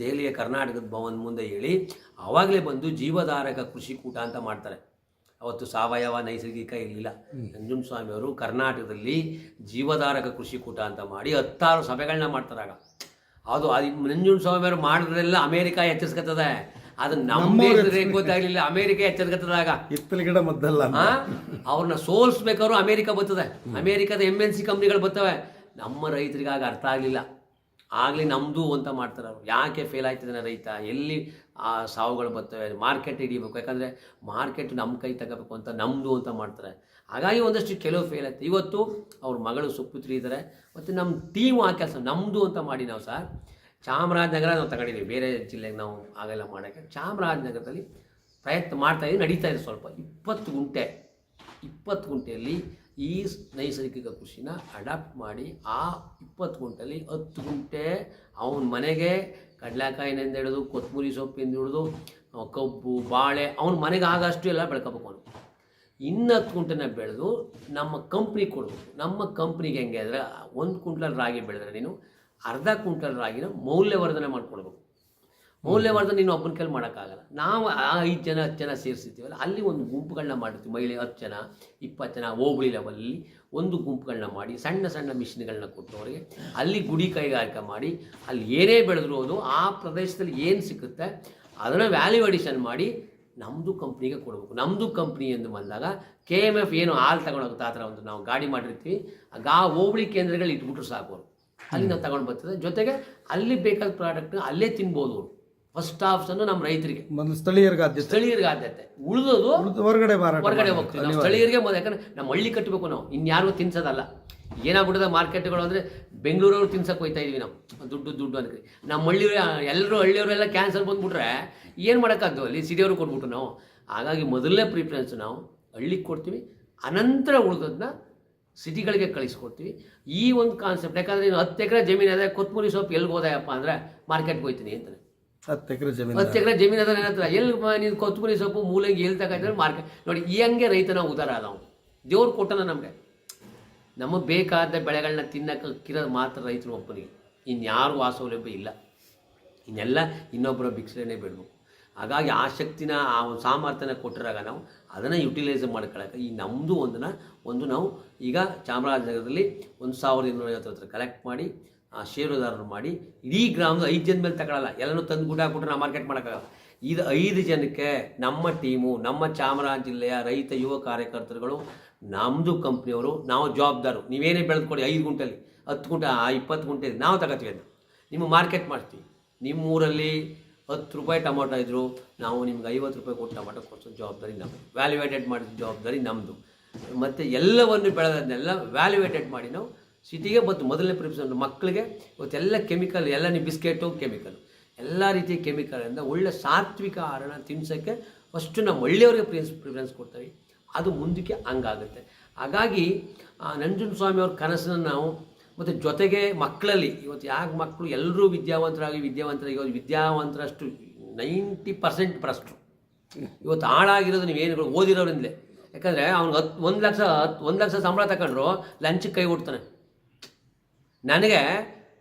ದೆಹಲಿಯ ಕರ್ನಾಟಕದ ಭವನ ಮುಂದೆ ಹೇಳಿ, ಆವಾಗಲೇ ಬಂದು ಜೀವಧಾರಕ ಕೃಷಿ ಕೂಟ ಅಂತ ಮಾಡ್ತಾರೆ. ಅವತ್ತು ಸಾವಯವ ನೈಸರ್ಗಿಕ ಇರಲಿಲ್ಲ. ನಂಜುಂಡಸ್ವಾಮಿಯವರು ಕರ್ನಾಟಕದಲ್ಲಿ ಜೀವಧಾರಕ ಕೃಷಿ ಕೂಟ ಅಂತ ಮಾಡಿ 10 ಸಭೆಗಳನ್ನ ಮಾಡ್ತಾರಾಗ. ಅದು ನಂಜುಂಡಸ್ವಾಮಿ ಅವರು ಮಾಡಿದ್ರೆಲ್ಲ ಅಮೇರಿಕ ಎಚ್ಚರಿಸ್ಕೊತದೆ, ಅದು ನಮ್ಮ ದೇಶಕ್ಕೆ ಗೊತ್ತಾಗ್ಲಿಲ್ಲ, ಅಮೇರಿಕ ಎಚ್ಚರಿಕತ್ತದಾಗ ಇತ್ತಲ ಗಿಡ ಮದ್ದಲ್ಲ ಅವ್ರನ್ನ ಸೋಲ್ಸ್ಬೇಕಾದ್ರು ಅಮೇರಿಕ ಬರ್ತದೆ, ಅಮೇರಿಕದ MNC ಕಂಪ್ನಿಗಳು ಬರ್ತವೆ. ನಮ್ಮ ರೈತರಿಗಾಗ ಅರ್ಥ ಆಗಲಿಲ್ಲ, ಆಗಲಿ ನಮ್ಮದು ಅಂತ ಮಾಡ್ತಾರೆ ಅವರು. ಯಾಕೆ ಫೇಲ್ ಆಯ್ತಿದ್ದಾನೆ ರೈತ, ಎಲ್ಲಿ ಆ ಸಾವುಗಳು ಬರ್ತವೆ, ಮಾರ್ಕೆಟ್ ಹಿಡಿಬೇಕು, ಯಾಕಂದರೆ ಮಾರ್ಕೆಟ್ ನಮ್ಮ ಕೈ ತಗೋಬೇಕು ಅಂತ ನಮ್ಮದು ಅಂತ ಮಾಡ್ತಾರೆ. ಹಾಗಾಗಿ ಒಂದಷ್ಟು ಕೆಲವು ಫೇಲ್ ಆಯ್ತು. ಇವತ್ತು ಅವ್ರ ಮಗಳು ಸುಪುತ್ರಿ ಇದ್ದಾರೆ, ಮತ್ತು ನಮ್ಮ ಟೀಮ್ ಆ ಕೆಲಸ ನಮ್ಮದು ಅಂತ ಮಾಡಿ ನಾವು ಸರ್ ಚಾಮರಾಜನಗರ ನಾವು ತಗೊಂಡಿದ್ದೀವಿ, ಬೇರೆ ಜಿಲ್ಲೆಗೆ ನಾವು ಆಗೆಲ್ಲ ಮಾಡೋಕ್ಕೆ. ಚಾಮರಾಜನಗರದಲ್ಲಿ ಪ್ರಯತ್ನ ಮಾಡ್ತಾಯಿದ್ದೀವಿ, ನಡೀತಾ ಇದೆ ಸ್ವಲ್ಪ. 20 ಗುಂಟೆಯಲ್ಲಿ ಈ ನೈಸರ್ಗಿಕ ಕೃಷಿನ ಅಡಾಪ್ಟ್ ಮಾಡಿ ಆ 20 ಗುಂಟೆಯಲ್ಲಿ 10 ಗುಂಟೆ ಅವನ ಮನೆಗೆ ಕಡಲೆಕಾಯಿನಿಂದ ಹಿಡಿದು ಕೊತ್ತಂಬರಿ ಸೊಪ್ಪಿಂದ ಹಿಡಿದು ಕಬ್ಬು ಬಾಳೆ ಅವನ ಮನೆಗೆ ಆಗಷ್ಟು ಎಲ್ಲ ಬೆಳ್ಕೋಬೇಕು ಅವನು. ಇನ್ನು 10 ಗುಂಟೆನ ಬೆಳೆದು ನಮ್ಮ ಕಂಪ್ನಿಗೆ ಕೊಡಬೇಕು. ನಮ್ಮ ಕಂಪ್ನಿಗೆ ಹೆಂಗೆ ಅಂದರೆ 1 ಕ್ವಿಂಟಲ್ ರಾಗಿ ಬೆಳೆದ್ರೆ ನೀನು ಅರ್ಧ ಕ್ವಿಂಟಲ್ ರಾಗಿನ ಮೌಲ್ಯವರ್ಧನೆ ಮಾಡಿಕೊಡ್ಬೇಕು. ಮೌಲ್ಯವರ್ಧನೆ ನೀನು ಒಬ್ಬನ ಕೈಲಿ ಮಾಡೋಕ್ಕಾಗಲ್ಲ. ನಾವು 5 ಜನ 10 ಜನ ಸೇರಿಸಿರ್ತೀವಲ್ಲ, ಅಲ್ಲಿ ಒಂದು ಗುಂಪುಗಳನ್ನ ಮಾಡಿರ್ತೀವಿ. ಮಹಿಳೆ 10 ಜನ 20 ಜನ ಹೋಬಳಿ ಲೆವೆಲಲ್ಲಿ ಒಂದು ಗುಂಪುಗಳನ್ನ ಮಾಡಿ ಸಣ್ಣ ಸಣ್ಣ ಮಿಷಿನ್ಗಳನ್ನ ಕೊಟ್ಟು ಅವರಿಗೆ ಅಲ್ಲಿ ಗುಡಿ ಕೈಗಾರಿಕೆ ಮಾಡಿ ಅಲ್ಲಿ ಏನೇ ಬೆಳೆದ್ರು ಅದು ಆ ಪ್ರದೇಶದಲ್ಲಿ ಏನು ಸಿಕ್ಕುತ್ತೆ ಅದನ್ನು ವ್ಯಾಲ್ಯೂ ಅಡಿಷನ್ ಮಾಡಿ ನಮ್ಮದು ಕಂಪ್ನಿಗೆ ಕೊಡಬೇಕು. ನಮ್ಮದು ಕಂಪ್ನಿ ಎಂದು ಬಂದಾಗ KMF ಏನು ಹಾಲು ತಗೊಂಡೋಗುತ್ತೆ ಆ ಥರ ಒಂದು ನಾವು ಗಾಡಿ ಮಾಡಿರ್ತೀವಿ, ಆ ಹೋಬಳಿ ಕೇಂದ್ರಗಳು ಇಟ್ಬಿಟ್ರು ಸಾಕು ಅವರು, ಅಲ್ಲಿ ನಾವು ತಗೊಂಡು ಬರ್ತದೆ. ಜೊತೆಗೆ ಅಲ್ಲಿ ಬೇಕಾದ ಪ್ರಾಡಕ್ಟ್ ಅಲ್ಲೇ ತಿನ್ಬೋದು ಅವರು. ಫಸ್ಟ್ ಆಪ್ಷನ್ನು ನಮ್ಮ ರೈತರಿಗೆ, ಸ್ಥಳೀಯರಿಗೆ ಆದ್ಯತೆ. ಉಳಿದೋದು ಹೊರಗಡೆ ಹೋಗ್ತೀವಿ ನಾವು ಸ್ಥಳೀಯರಿಗೆ ಮೊದಲು. ಯಾಕಂದ್ರೆ ನಮ್ಮ ಹಳ್ಳಿ ಕಟ್ಟಬೇಕು, ನಾವು ಇನ್ಯಾರಿಗೂ ತಿನ್ಸೋದಲ್ಲ. ಏನಾಗ್ಬಿಟ್ಟದ ಮಾರ್ಕೆಟ್ಗಳು ಅಂದರೆ ಬೆಂಗಳೂರವ್ರು ತಿನ್ಸಕ್ಕೆ ಹೋಗ್ತಾ ಇದೀವಿ ನಾವು, ದುಡ್ಡು ಅಂದ್ರೆ. ನಮ್ಮ ಹಳ್ಳಿಯವರೆಲ್ಲ ಕ್ಯಾನ್ಸರ್ ಬಂದುಬಿಟ್ರೆ ಏನು ಮಾಡೋಕ್ಕಾಗ್ತದೆ, ಅಲ್ಲಿ ಸಿಟಿಯವರು ಕೊಟ್ಬಿಟ್ಟು ನಾವು. ಹಾಗಾಗಿ ಮೊದಲನೇ ಪ್ರಿಫರೆನ್ಸ್ ನಾವು ಹಳ್ಳಿಗೆ ಕೊಡ್ತೀವಿ, ಅನಂತರ ಉಳಿದೋದನ್ನ ಸಿಟಿಗಳಿಗೆ ಕಳಿಸ್ಕೊಡ್ತೀವಿ. ಈ ಒಂದು ಕಾನ್ಸೆಪ್ಟ್. ಯಾಕಂದರೆ ನೀನು 10 ಎಕರೆ ಜಮೀನು ಅದೇ ಕೊತ್ತಂಬರಿ ಸೊಪ್ಪು ಎಲ್ಲಿಗೆ ಹೋದಯಪ್ಪ ಅಂದರೆ ಮಾರ್ಕೆಟ್ಗೆ ಹೋಗ್ತೀನಿ ಅಂತಾನೆ. 10 ಎಕರೆ ಜಮೀನು ಅದ ನನ್ನ ಹತ್ರ, ಎಲ್ಲಿ ನೀನು ಕೊತ್ತಂಬರಿ ಸೊಪ್ಪು ಮೂಲಂಗಿ ಎಲ್ಲಿ ತಗೊಂಡ್ರೆ ಮಾರ್ಕೆಟ್. ನೋಡಿ ಈ ಹಂಗೆ ರೈತನ ಉದಾರ ಆದವು, ದೇವ್ರು ಕೊಟ್ಟನ ನಮಗೆ. ನಮಗೆ ಬೇಕಾದ ಬೆಳೆಗಳನ್ನ ತಿನ್ನಕ್ಕಿರೋದು ಮಾತ್ರ ರೈತರು ಒಬ್ಬನಿಗೆ, ಇನ್ಯಾರಿಗೂ ಆ ಸೌಲಭ್ಯ ಇಲ್ಲ. ಇನ್ನೆಲ್ಲ ಇನ್ನೊಬ್ಬರ ಭಿಕ್ಷೆನೇ ಬಿಡಬೇಕು. ಹಾಗಾಗಿ ಆ ಶಕ್ತಿನ ಆ ಒಂದು ಸಾಮರ್ಥ್ಯನ ಕೊಟ್ಟರಾಗ ನಾವು ಅದನ್ನು ಯುಟಿಲೈಸ್ ಮಾಡ್ಕೊಳ್ಳೋಕೆ ಈ ನಮ್ಮದು ಒಂದು ನಾವು ಈಗ ಚಾಮರಾಜನಗರದಲ್ಲಿ 1250 ಹತ್ರ ಕಲೆಕ್ಟ್ ಮಾಡಿ ಷೇರುದಾರರು ಮಾಡಿ ಇಡೀ ಗ್ರಾಮದ 5 ಜನ ಮೇಲೆ ತಗೊಳ್ಳಲ್ಲ, ಎಲ್ಲನೂ ತಂದು ಗುಡ್ಡ ಹಾಕ್ಬಿಟ್ರೆ ನಾವು ಮಾರ್ಕೆಟ್ ಮಾಡೋಕ್ಕಾಗಲ್ಲ. ಇದು 5 ಜನಕ್ಕೆ ನಮ್ಮ ಟೀಮು, ನಮ್ಮ ಚಾಮರಾಜ ಜಿಲ್ಲೆಯ ರೈತ ಯುವ ಕಾರ್ಯಕರ್ತರುಗಳು, ನಮ್ಮದು ಕಂಪ್ನಿಯವರು, ನಾವು ಜವಾಬ್ದಾರು. ನೀವೇನೇ ಬೆಳೆದುಕೊಡಿ 5 ಗುಂಟೆಲಿ 10 ಗುಂಟೆ 20 ಗುಂಟೆ ನಾವು ತಗೋತೀವಿ, ಅದು ನಿಮ್ಮ ಮಾರ್ಕೆಟ್ ಮಾಡ್ತೀವಿ. ನಿಮ್ಮ ಊರಲ್ಲಿ 10 ರೂಪಾಯಿ ಟೊಮೊಟೊ ಇದ್ದರು ನಾವು ನಿಮ್ಗೆ 50 ರೂಪಾಯಿ ಕೊಟ್ಟು ಟೊಮೊಟೊ ಕೊಡಿಸೋ ಜವಾಬ್ದಾರಿ ನಮ್ಮದು, ವ್ಯಾಲ್ಯೂಯೇಟೆಡ್ ಮಾಡಿದ ಜವಾಬ್ದಾರಿ ನಮ್ಮದು. ಮತ್ತು ಎಲ್ಲವನ್ನು ಬೆಳೆದನ್ನೆಲ್ಲ ವ್ಯಾಲ್ಯೂಯೇಟೆಡ್ ಮಾಡಿ ನಾವು ಸಿಟಿಗೆ ಬಂದು ಮೊದಲನೇ ಪ್ರಿಫರೆನ್ಸ್ ಮಕ್ಕಳಿಗೆ. ಇವತ್ತೆಲ್ಲ ಕೆಮಿಕಲ್, ಎಲ್ಲ ನೀವು ಬಿಸ್ಕೆಟು ಕೆಮಿಕಲ್, ಎಲ್ಲ ರೀತಿಯ ಕೆಮಿಕಲಿಂದ ಒಳ್ಳೆ ಸಾತ್ವಿಕ ಆಹಾರನ ತಿನ್ಸೋಕ್ಕೆ ಫಸ್ಟು ನಮ್ಮ ಒಳ್ಳೆಯವ್ರಿಗೆ ಪ್ರಿಫರೆನ್ಸ್ ಕೊಡ್ತೀವಿ. ಅದು ಮುಂದಕ್ಕೆ ಹಂಗಾಗುತ್ತೆ. ಹಾಗಾಗಿ ನಂಜುಂಡಸ್ವಾಮಿ ಅವ್ರ ಕನಸನ್ನು ನಾವು ಮತ್ತು ಜೊತೆಗೆ ಮಕ್ಕಳಲ್ಲಿ ಇವತ್ತು ಯಾಕೆ ಮಕ್ಕಳು ಎಲ್ಲರೂ ವಿದ್ಯಾವಂತರಷ್ಟು 90% ಭ್ರಷ್ಟರು. ಇವತ್ತು ಹಾಳಾಗಿರೋದು ನೀವೇನು ಓದಿರೋರಿಂದಲೇ. ಯಾಕಂದರೆ ಅವ್ನಿಗೆ 1 ಲಕ್ಷ ಸಂಬಳ ತಗೊಂಡ್ರು ಲಂಚಕ್ಕೆ ಕೈ ಕೊಡ್ತಾನೆ. ನನಗೆ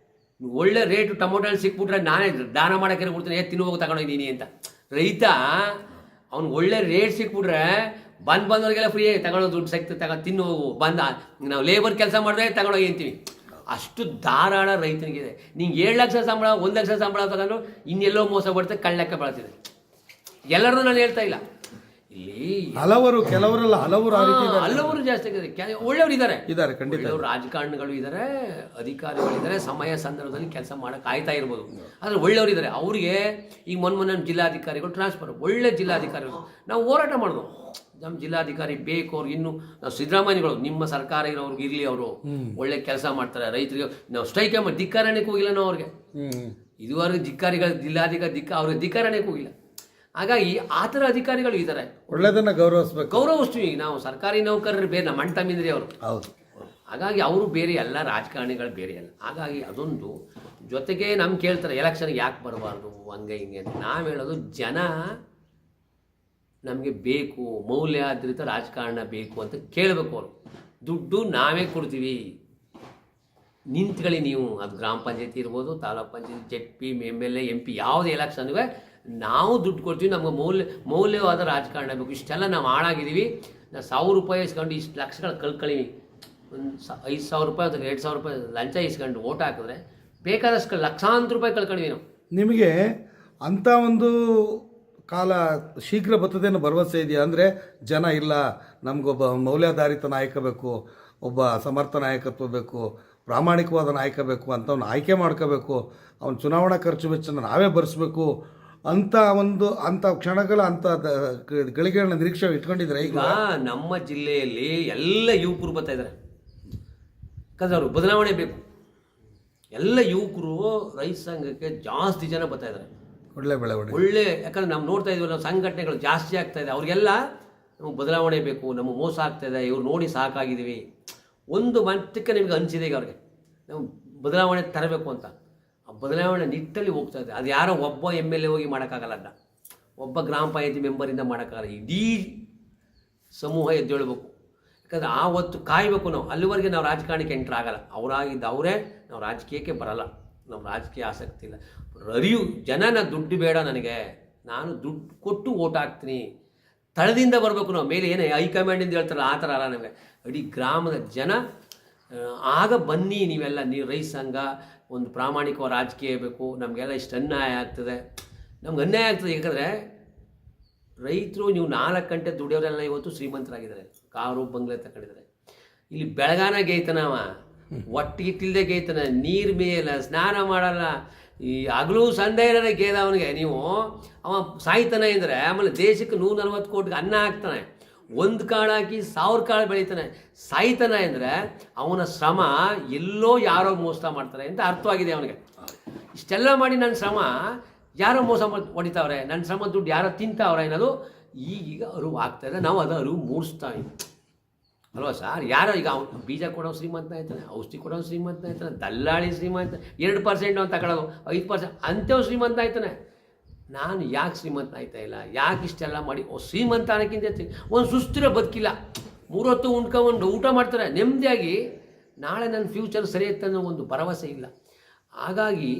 ಒಳ್ಳೆ ರೇಟು ಟೊಮೊಟೊ ಸಿಕ್ಬಿಟ್ರೆ ನಾನೇ ದಾನ ಮಾಡೋಕ್ಕೆ ಕೊಡ್ತೀನಿ, ತಿನ್ನು ಹೋಗಿ ತಗೊಂಡೋಗಿದ್ದೀನಿ ಅಂತ. ರೈತ ಅವ್ನಿಗೆ ಒಳ್ಳೆ ರೇಟ್ ಸಿಕ್ಬಿಟ್ರೆ ಬಂದವ್ರಿಗೆಲ್ಲ ಫ್ರೀ ತಗೊಳ್ಳೋದು, ದುಡ್ಡು ಸಿಗ್ತದೆ ತಿನ್ನು ಹೋಗು, ನಾವು ಲೇಬರ್ ಕೆಲಸ ಮಾಡಿದ್ರೆ ತಗೊಂಡೋಗಿ ಅಂತೀವಿ. ಅಷ್ಟು ಧಾರಾಳ ರೈತನಿಗಿದೆ. ನಿಂಗೆ 7 ಲಕ್ಷ ಸಂಬಳ 1 ಲಕ್ಷ ಸಂಬಳ ತಗೊಂಡು ಇನ್ನೆಲ್ಲೋ ಮೋಸ ಬಡ್ತೆ ಕಳ್ಳಕ್ಕೆ ಬಳಸ್ತಿದೆ. ಎಲ್ಲರೂ ನಾನು ಹೇಳ್ತಾ ಇಲ್ಲ, ಇಲ್ಲಿ ಕೆಲವರೆಲ್ಲ ಹಲವರು ಜಾಸ್ತಿ ಒಳ್ಳೆಯವರು ಇದ್ದಾರೆ, ಖಂಡಿತ ರಾಜಕಾರಣಿಗಳು ಇದ್ದಾರೆ, ಅಧಿಕಾರಿಗಳಿದ್ದಾರೆ, ಸಮಯ ಸಂದರ್ಭದಲ್ಲಿ ಕೆಲಸ ಮಾಡಕ್ಕೆ ಆಯ್ತಾ ಇರ್ಬೋದು. ಆದರೆ ಒಳ್ಳೆಯವರು ಇದ್ದಾರೆ. ಅವರಿಗೆ ಈಗ ಮೊನ್ನೆ ಜಿಲ್ಲಾಧಿಕಾರಿಗಳು ಟ್ರಾನ್ಸ್ಫರ್, ಒಳ್ಳೆ ಜಿಲ್ಲಾಧಿಕಾರಿಗಳು ನಾವು ಹೋರಾಟ ಮಾಡಿದ್ವು. ನಮ್ಮ ಜಿಲ್ಲಾಧಿಕಾರಿ ಬೇಕು ಅವ್ರಿಗೆ. ಇನ್ನು ನಾವು ಸಿದ್ದರಾಮಯ್ಯಗಳು ನಿಮ್ಮ ಸರ್ಕಾರ ಇರೋವ್ರಿಗೆ ಇರಲಿ, ಅವರು ಒಳ್ಳೆ ಕೆಲಸ ಮಾಡ್ತಾರೆ ರೈತರಿಗೆ. ನಾವು ಸ್ಟ್ರೈಕ್ ಮಾಡಿ ಧಿಕ್ಕಾರಣ್ಯಕ್ಕೆ ಹೋಗಿಲ್ಲ ನಾವು ಅವ್ರಿಗೆ. ಇದುವರೆಗೆ ಜಿಲ್ಲಾಧಿಕಾರಿ ಅವ್ರಿಗೆ ಧಿಕ್ಕಾರಣ್ಯಕ್ಕೆ ಹೋಗಿಲ್ಲ. ಹಾಗಾಗಿ ಆ ಥರ ಅಧಿಕಾರಿಗಳು ಇದ್ದಾರೆ, ಒಳ್ಳೆದನ್ನ ಗೌರವಿಸ್ತೀವಿ. ನಾವು ಸರ್ಕಾರಿ ನೌಕರರು ಬೇರೆ, ನಮ್ಮ ಅಣ್ಣ ತಮ್ಮಿಂದ್ರಿ ಅವರು. ಹಾಗಾಗಿ ಅವರು ಬೇರೆ ಅಲ್ಲ, ರಾಜಕಾರಣಿಗಳು ಬೇರೆ ಅಲ್ಲ. ಹಾಗಾಗಿ ಅದೊಂದು. ಜೊತೆಗೆ ನಮ್ಗೆ ಕೇಳ್ತಾರೆ ಎಲೆಕ್ಷನ್ಗೆ ಯಾಕೆ ಬರಬಾರ್ದು ಹಂಗೆ ಹಿಂಗೆ ಅಂತ. ನಾವು ಹೇಳೋದು ಜನ ನಮಗೆ ಬೇಕು, ಮೌಲ್ಯಾಧಾರಿತ ರಾಜಕಾರಣ ಬೇಕು ಅಂತ ಕೇಳಬೇಕು. ಅವರು ದುಡ್ಡು ನಾವೇ ಕೊಡ್ತೀವಿ, ನಿಂತ್ಕೊಳ್ಳಿ ನೀವು. ಅದು ಗ್ರಾಮ ಪಂಚಾಯತಿ ಇರ್ಬೋದು, ತಾಲೂಕು ಪಂಚಾಯತಿ, ZP, MLA, MP ಯಾವುದೇ ಎಲೆಕ್ಷನ್ಗೆ ನಾವು ದುಡ್ಡು ಕೊಡ್ತೀವಿ. ನಮ್ಗೆ ಮೌಲ್ಯವಾದ ರಾಜಕಾರಣ ಬೇಕು. ಇಷ್ಟೆಲ್ಲ ನಾವು ಹಾಳಾಗಿದ್ದೀವಿ. ನಾವು 1000 ರೂಪಾಯಿ ಇಸ್ಕೊಂಡು ಇಷ್ಟು ಲಕ್ಷಗಳು ಕಳ್ಕೊಳ್ಳೀವಿ. ಒಂದು 5000 ರೂಪಾಯಿ ಅಥವಾ 2000 ರೂಪಾಯಿ ಲಂಚ ಇಸ್ಕೊಂಡು ಓಟ್ ಹಾಕಿದ್ರೆ ಬೇಕಾದಷ್ಟು ಲಕ್ಷಾಂತರ ರೂಪಾಯಿ ಕಳ್ಕೊಂಡಿವಿ ನಾವು. ನಿಮಗೆ ಅಂಥ ಒಂದು ಕಾಲ ಶೀಘ್ರ ಬರ್ತದೆ ಅನ್ನೋ ಭರವಸೆ ಇದೆಯಾ? ಅಂದರೆ ಜನ ಇಲ್ಲ, ನಮಗೊಬ್ಬ ಮೌಲ್ಯಾಧಾರಿತ ನಾಯಕ ಬೇಕು, ಒಬ್ಬ ಸಮರ್ಥ ನಾಯಕತ್ವ ಬೇಕು, ಪ್ರಾಮಾಣಿಕವಾದ ನಾಯಕ ಬೇಕು ಅಂಥವ್ನ ಆಯ್ಕೆ ಮಾಡ್ಕೋಬೇಕು, ಅವನ ಚುನಾವಣಾ ಖರ್ಚು ವೆಚ್ಚನ ನಾವೇ ಭರಿಸ್ಬೇಕು ಅಂಥ ಕ್ಷಣಗಳ ಗಳಿಗೆಗಳನ್ನ ನಿರೀಕ್ಷೆ ಇಟ್ಕೊಂಡಿದ್ರೆ ಈಗ ನಮ್ಮ ಜಿಲ್ಲೆಯಲ್ಲಿ ಎಲ್ಲ ಯುವಕರು ಬರ್ತಾ ಇದ್ದಾರೆ, ಯಾಕಂದ್ರೆ ಅವರು ಬದಲಾವಣೆ ಬೇಕು. ಎಲ್ಲ ಯುವಕರು ರೈತ ಸಂಘಕ್ಕೆ ಜಾಸ್ತಿ ಜನ ಬರ್ತಾ ಇದ್ದಾರೆ, ಒಳ್ಳೆ ಬೆಳವಣಿಗೆ. ಒಳ್ಳೆ, ಯಾಕಂದ್ರೆ ನಾವು ನೋಡ್ತಾ ಇದೀವಲ್ಲ ಸಂಘಟನೆಗಳು ಜಾಸ್ತಿ ಆಗ್ತಾ ಇದೆ, ಅವ್ರಿಗೆಲ್ಲ ನಮಗೆ ಬದಲಾವಣೆ ಬೇಕು, ನಮಗೆ ಮೋಸ ಆಗ್ತಾ ಇದೆ, ಇವ್ರು ನೋಡಿ ಸಾಕಾಗಿದ್ದೀವಿ. ಒಂದು ಮಟ್ಟಕ್ಕೆ ನಿಮಗೆ ಅನಿಸಿದೆ ಈಗ ಅವ್ರಿಗೆ ನಾವು ಬದಲಾವಣೆ ತರಬೇಕು ಅಂತ. ಆ ಬದಲಾವಣೆ ನಿಟ್ಟಲ್ಲಿ ಹೋಗ್ತಾ ಇದೆ. ಅದು ಯಾರೋ ಒಬ್ಬ MLA ಹೋಗಿ ಮಾಡೋಕ್ಕಾಗಲ್ಲ, ಅಲ್ಲ ಒಬ್ಬ ಗ್ರಾಮ ಪಂಚಾಯತಿ ಮೆಂಬರಿಂದ ಮಾಡೋಕ್ಕಾಗಲ್ಲ, ಇಡೀ ಸಮೂಹ ಎದ್ದೇಳಬೇಕು. ಯಾಕಂದರೆ ಆ ಹೊತ್ತು ಕಾಯಬೇಕು ನಾವು, ಅಲ್ಲಿವರೆಗೆ ನಾವು ರಾಜಕಾರಣಕ್ಕೆ ಎಂಟ್ರ್ ಆಗಲ್ಲ. ಅವರಾಗಿದ್ದು ಅವರೇ, ನಾವು ರಾಜಕೀಯಕ್ಕೆ ಬರಲ್ಲ, ನಮ್ಮ ರಾಜಕೀಯ ಆಸಕ್ತಿ ಇಲ್ಲ. ಜನನ ದುಡ್ಡು ಬೇಡ ನನಗೆ, ನಾನು ದುಡ್ಡು ಕೊಟ್ಟು ಓಟ್ ಹಾಕ್ತೀನಿ, ತಳದಿಂದ ಬರಬೇಕು ನಾವು. ಮೇಲೆ ಏನೇ ಹೈಕಮಾಂಡಿಂದ ಹೇಳ್ತಾರಲ್ಲ ಆ ಥರ ಅಲ್ಲ, ನಮಗೆ ಇಡೀ ಗ್ರಾಮದ ಜನ ಆಗ ಬನ್ನಿ ನೀವೆಲ್ಲ, ನೀವು ರೈತ ಸಂಘ ಒಂದು ಪ್ರಾಮಾಣಿಕವಾದ ರಾಜಕೀಯ ಬೇಕು. ನಮಗೆಲ್ಲ ಇಷ್ಟು ಅನ್ಯಾಯ ಆಗ್ತದೆ, ನಮ್ಗೆ ಅನ್ಯಾಯ ಆಗ್ತದೆ. ಯಾಕಂದರೆ ರೈತರು, ನೀವು 4 ಗಂಟೆ ದುಡಿಯೋರೆಲ್ಲ ಇವತ್ತು ಶ್ರೀಮಂತರಾಗಿದ್ದಾರೆ, ಕಾರು ಬಂಗ್ಲೆ ತಗೊಂಡಿದ್ದಾರೆ. ಇಲ್ಲಿ ಬೆಳಗಾನ ಗೇಯ್ತಾನವ, ಒಟ್ಟಿಗಿಟ್ಟಿಲ್ದೆ ಗೇಯ್ತಾನೆ, ನೀರು ಮೇಯಲ್ಲ, ಸ್ನಾನ ಮಾಡಲ್ಲ, ಈ ಹಗಲು ಸಂಡೆ ಇರೋದೇ ಗೇದ ಅವನಿಗೆ. ನೀವು ಅವ ಸಾಯ್ತಾನೆ ಅಂದರೆ ಆಮೇಲೆ ದೇಶಕ್ಕೆ 140 ಕೋಟಿಗೆ ಅನ್ನ ಹಾಕ್ತಾನೆ, ಒಂದು ಕಾಳು ಹಾಕಿ 1000 ಕಾಳು ಬೆಳೀತಾನೆ. ಸಾಯ್ತಾನೆ ಅಂದರೆ ಅವನ ಶ್ರಮ ಎಲ್ಲೋ ಯಾರೋ ಮೋಸ ಮಾಡ್ತಾರೆ ಅಂತ ಅರ್ಥವಾಗಿದೆ ಅವನಿಗೆ. ಇಷ್ಟೆಲ್ಲ ಮಾಡಿ ನನ್ನ ಶ್ರಮ ಯಾರೋ ಮೋಸ ಹೊಡಿತಾವ್ರೆ, ನನ್ನ ಶ್ರಮ ದುಡ್ಡು ಯಾರೋ ತಿಂತಾವ್ರೆ ಅನ್ನೋದು ಈಗ ಅರಿವು ಆಗ್ತಾಯಿದೆ. ನಾವು ಅದು ಅರಿವು ಮೂಡಿಸ್ತಾವೆ ಅಲ್ವಾ ಸರ್? ಯಾರೋ ಈಗ ಅವ್ನು ಬೀಜ ಕೊಡೋ ಶ್ರೀಮಂತ ಆಯ್ತಾನೆ, ಔಷಧಿ ಕೊಡೋ ಶ್ರೀಮಂತ ಆಯ್ತಾನೆ, ದಲ್ಲಾಳಿ ಶ್ರೀಮಂತ, 2% ಅಂತ ತಗೊಳ್ಳೋದು 5% ಅಂಥವ್ ಶ್ರೀಮಂತ ಆಯ್ತಾನೆ. ನಾನು ಯಾಕೆ ಶ್ರೀಮಂತ ಆಯ್ತಾ ಇಲ್ಲ? ಯಾಕೆ ಇಷ್ಟೆಲ್ಲ ಮಾಡಿ ಶ್ರೀಮಂತ ಅನ್ನೋಕ್ಕಿಂತ ಒಂದು ಸುಸ್ಥಿರ ಬದುಕಿಲ್ಲ. 3 ಹೊತ್ತು ಉಂಡ್ಕೊಂಡು ಊಟ ಮಾಡ್ತಾರೆ ನೆಮ್ಮದಿಯಾಗಿ, ನಾಳೆ ನನ್ನ ಫ್ಯೂಚರ್ ಸರಿ ಇತ್ತು ಅನ್ನೋ ಒಂದು ಭರವಸೆ ಇಲ್ಲ. ಹಾಗಾಗಿ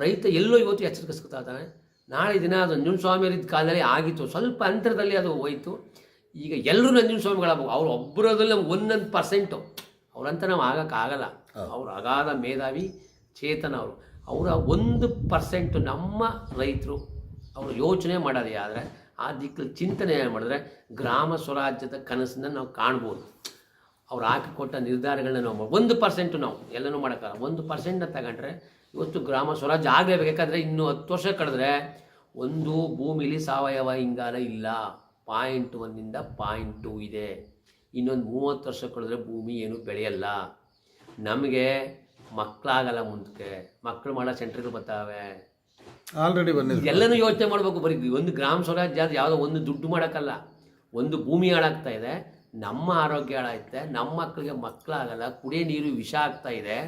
ರೈತ ಎಲ್ಲೋ ಇವತ್ತು ಎಚ್ಚರಿಸ್ಕೊತಾ ಇದ್ದಾನೆ. ನಾಳೆ ದಿನ ಅದು ನಂಜುಂಡಸ್ವಾಮಿಯರಿದ್ದ ಕಾಲದಲ್ಲಿ ಆಗಿತ್ತು, ಸ್ವಲ್ಪ ಅಂತರದಲ್ಲಿ ಅದು ಹೋಯಿತು. ಈಗ ಎಲ್ಲರೂ ನಂಜುಂಡಸ್ವಾಮಿಗಳಾಗಬೇಕು. ಅವ್ರು ಒಬ್ಬರದಲ್ಲಿ ನಮ್ಗೆ 1% ಅವರಂತ ನಾವು ಆಗೋಕ್ಕಾಗಲ್ಲ. ಅವರು ಅಗಾಧ ಮೇಧಾವಿ ಚೇತನ. ಅವರ 1% ನಮ್ಮ ರೈತರು ಅವರು ಯೋಚನೆ ಮಾಡೋದೇ ಆದರೆ, ಆ ದಿಕ್ಕಲ್ಲಿ ಚಿಂತನೆ ಮಾಡಿದ್ರೆ ಗ್ರಾಮ ಸ್ವರಾಜ್ಯದ ಕನಸನ್ನು ನಾವು ಕಾಣ್ಬೋದು. ಅವ್ರು ಹಾಕಿಕೊಟ್ಟ ನಿರ್ಧಾರಗಳನ್ನ ನಾವು 1% ನಾವು ಎಲ್ಲನೂ ಮಾಡೋಕ್ಕಾಗಲ್ಲ. 1% ತಗೊಂಡ್ರೆ ಇವತ್ತು ಗ್ರಾಮ ಸ್ವರಾಜ್ಯ ಆಗಲೇಬೇಕು. ಯಾಕಂದರೆ ಇನ್ನೂ 10 ವರ್ಷ ಕಳೆದ್ರೆ ಒಂದು ಭೂಮಿಲಿ ಸಾವಯವ ಇಂಗಾಲ ಇಲ್ಲ, 0.1 0.2 ಇದೆ. ಇನ್ನೊಂದು 30 ವರ್ಷ ಕಳೆದ್ರೆ ಭೂಮಿ ಏನು ಬೆಳೆಯಲ್ಲ. ನಮಗೆ ಮಕ್ಕಳಾಗಲ್ಲ, ಮುಂದಕ್ಕೆ ಮಕ್ಕಳು ಮಾಡೋ ಸೆಂಟ್ರ್ಗಳು ಬರ್ತಾವೆ, ಆಲ್ರೆಡಿ ಬಂದಿದೆ. ಎಲ್ಲನೂ ಯೋಚನೆ ಮಾಡಬೇಕು. ಬರೀ ಒಂದು ಗ್ರಾಮ ಸ್ವರಾಜ್ಯ ಯಾವುದೋ ಒಂದು ದುಡ್ಡು ಮಾಡೋಕ್ಕಲ್ಲ, ಒಂದು ಭೂಮಿ ಹಾಳಾಗ್ತಾ ಇದೆ, ನಮ್ಮ ಆರೋಗ್ಯ ಹಾಳಾಗ್ತದೆ, ನಮ್ಮ ಮಕ್ಕಳಿಗೆ ಮಕ್ಕಳಾಗಲ್ಲ, ಕುಡಿಯೋ ನೀರು ವಿಷ ಆಗ್ತಾ ಇದೆ,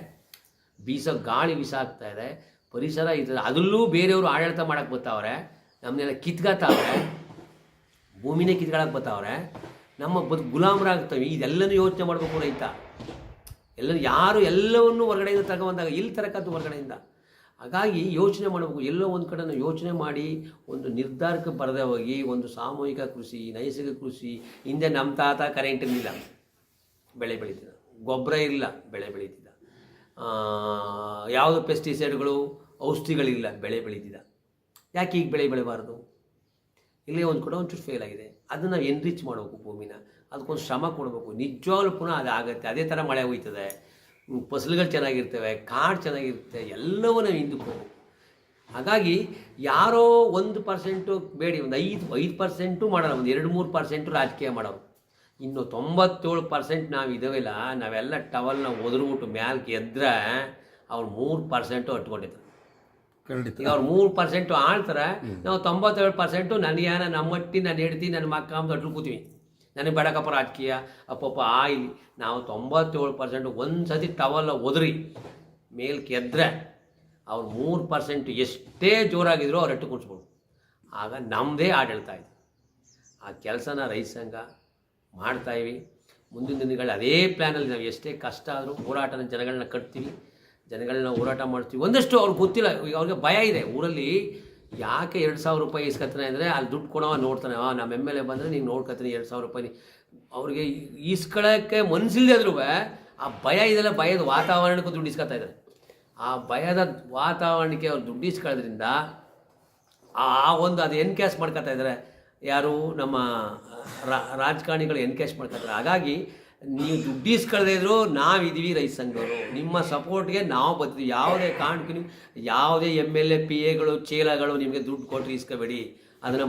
ಬೀಸೋ ಗಾಳಿ ವಿಷ ಆಗ್ತಾ ಇದೆ, ಪರಿಸರ ಇದೆ. ಅದರಲ್ಲೂ ಬೇರೆಯವರು ಆಡಳಿತ ಮಾಡೋಕ್ಕೆ ಬರ್ತಾವ್ರೆ, ನಮ್ಮನ್ನೆಲ್ಲ ಕಿತ್ಕೊತಾವ್ರೆ, ಭೂಮಿನೇ ಕಿತ್ಕೊಳಕ್ಕೆ ಬರ್ತಾವ್ರೆ, ನಮ್ಮ ಗುಲಾಮರಾಗ್ತವೆ. ಇದೆಲ್ಲನೂ ಯೋಚನೆ ಮಾಡಬೇಕು ರೈತ. ಯಾರು ಎಲ್ಲವನ್ನೂ ಹೊರಗಡೆಯಿಂದ ತಗೊಂಬಂದಾಗ ಇಲ್ಲಿ ತರಕದ್ದು ಹೊರಗಡೆಯಿಂದ. ಹಾಗಾಗಿ ಯೋಚನೆ ಮಾಡಬೇಕು. ಎಲ್ಲೋ ಒಂದು ಕಡೆ ನಾವು ಯೋಚನೆ ಮಾಡಿ ಒಂದು ನಿರ್ಧಾರಕ್ಕೆ ಬರದೇ ಹೋಗಿ ಒಂದು ಸಾಮೂಹಿಕ ಕೃಷಿ, ನೈಸರ್ಗಿಕ ಕೃಷಿ. ಹಿಂದೆ ನಮ್ಮ ತಾತ ಕರೆಂಟ್ ಇರಲಿಲ್ಲ, ಬೆಳೆ ಬೆಳೀತಿದ್ದ, ಗೊಬ್ಬರ ಇರಲಿಲ್ಲ, ಬೆಳೆ ಬೆಳೀತಿದ್ದ, ಯಾವುದು ಪೆಸ್ಟಿಸೈಡ್ಗಳು ಔಷಧಿಗಳಿಲ್ಲ, ಬೆಳೆ ಬೆಳೀತಿದ್ದ. ಯಾಕೆ ಈಗ ಬೆಳೆ ಬೆಳಿಬಾರ್ದು? ಇಲ್ಲೇ ಒಂದು ಕಡೆ ಒಂಚೂರು ಫೇಲ್ ಆಗಿದೆ, ಅದನ್ನು ನಾವು ಎನ್ರಿಚ್ ಮಾಡಬೇಕು ಭೂಮಿನ, ಅದಕ್ಕೊಂದು ಶ್ರಮ ಕೊಡಬೇಕು. ನಿಜವಾಗ್ಲೂ ಪುನಃ ಅದು ಆಗುತ್ತೆ. ಅದೇ ಥರ ಮಳೆ ಹೋಯ್ತದೆ, ಫಸಲುಗಳು ಚೆನ್ನಾಗಿರ್ತವೆ, ಕಾಡು ಚೆನ್ನಾಗಿರುತ್ತೆ, ಎಲ್ಲವೂ ನಾವು ಹಿಂದಕ್ಕೆ ಹೋಗ್ಬೇಕು. ಹಾಗಾಗಿ ಯಾರೋ 1% ಬೇಡಿ, ಒಂದು 5% ಮಾಡೋಲ್ಲ, ಒಂದು 2-3% ರಾಜಕೀಯ ಮಾಡೋರು. ಇನ್ನು 97% ನಾವು ಇದಾವೆಲ್ಲ, ನಾವೆಲ್ಲ ಟವಲ್ನ ಒದರ್ಬಿಟ್ಟು ಮ್ಯಾಲ್ಗೆ ಎದ್ರೆ ಅವ್ರು 3% ಅಟ್ಕೊಂಡಿದ್ದಾರೆ. ಈಗ ಅವ್ರು 3% ಆಳ್ತಾರೆ, ನಾವು 97% ನನಗೇನ ನಮ್ಮಟ್ಟಿ ನಾನು ಹೇಳ್ತೀನಿ, ನನ್ನ ಮಕ್ಕ ಅಂತ ಅಟ್ಲು ಕೂತೀವಿ. ನನಗೆ ಬೇಡಕಪ್ಪ ರಾಜಕೀಯ, ಅಪ್ಪಪ್ಪ ಆಯ್ಲಿ. ನಾವು 97% ಒಂದು ಸತಿ ಟವಲ್ಲ ಒದರಿ ಮೇಲ್ಕೆ ಎದ್ರೆ ಅವ್ರು 3% ಎಷ್ಟೇ ಜೋರಾಗಿದ್ರು ಅವ್ರು ಎಟ್ಟು ಕುಣಿಸ್ಬೋದು. ಆಗ ನಮ್ಮದೇ ಆಡಳಿತ ಇದೆ. ಆ ಕೆಲಸನ ರೈತ ಸಂಘ ಮಾಡ್ತಾಯಿವಿ. ಮುಂದಿನ ದಿನಗಳಲ್ಲಿ ಅದೇ ಪ್ಲ್ಯಾನಲ್ಲಿ ನಾವು ಎಷ್ಟೇ ಕಷ್ಟ ಆದರೂ ಹೋರಾಟನ ಜನಗಳನ್ನ ಕಟ್ತೀವಿ, ಜನಗಳನ್ನ ಹೋರಾಟ ಮಾಡ್ತೀವಿ. ಒಂದಷ್ಟು ಅವ್ರಿಗೆ ಗೊತ್ತಿಲ್ಲ, ಈಗ ಅವ್ರಿಗೆ ಭಯ ಇದೆ. ಊರಲ್ಲಿ ಯಾಕೆ 2,000 ರೂಪಾಯಿ ಇಸ್ಕೊತಾನೆ ಅಂದರೆ ಅಲ್ಲಿ ದುಡ್ಡು ಕೊಡೋವ ನೋಡ್ತಾನೆ, ನಮ್ಮ MLA ಬಂದರೆ ನೀನು ನೋಡ್ಕೊತೀನಿ 2,000 ರೂಪಾಯಿ. ಅವ್ರಿಗೆ ಈಸ್ಕೊಳ್ಳೋಕ್ಕೆ ಮನಸ್ಸಿಲ್ಲದೆ ಆದ್ರೂ ಆ ಭಯ ಇದೆಲ್ಲ, ಭಯದ ವಾತಾವರಣಕ್ಕೂ ದುಡ್ಡು ಇಸ್ಕೊತಾ ಇದ್ದಾರೆ. ಆ ಭಯದ ವಾತಾವರಣಕ್ಕೆ ಅವ್ರು ದುಡ್ಡು ಇಸ್ಕೊಳ್ಳೋದ್ರಿಂದ ಆ ಒಂದು ಅದು ಎನ್ಕ್ಯಾಶ್ ಮಾಡ್ಕೊತಾ ಇದ್ದಾರೆ. ಯಾರು ನಮ್ಮ ರಾಜಕಾರಣಿಗಳು ಎನ್ಕ್ಯಾಶ್ ಮಾಡ್ಕೊತಾರೆ. ಹಾಗಾಗಿ ನೀವು ದುಡ್ಡು ಇಸ್ಕೊಳ್ಳದೇ ಇದ್ರು ನಾವಿದ್ದೀವಿ ರೈತ ಸಂಘದವರು, ನಿಮ್ಮ ಸಪೋರ್ಟ್ಗೆ ನಾವು ಬರ್ತೀವಿ. ಯಾವುದೇ ಕಾರಣಕ್ಕೂ ನೀವು ಯಾವುದೇ MLA PAಗಳು ಚೇಲಗಳು ನಿಮಗೆ ದುಡ್ಡು ಕೊಟ್ಟರೆ ಇಸ್ಕೋಬೇಡಿ. ಅದನ್ನು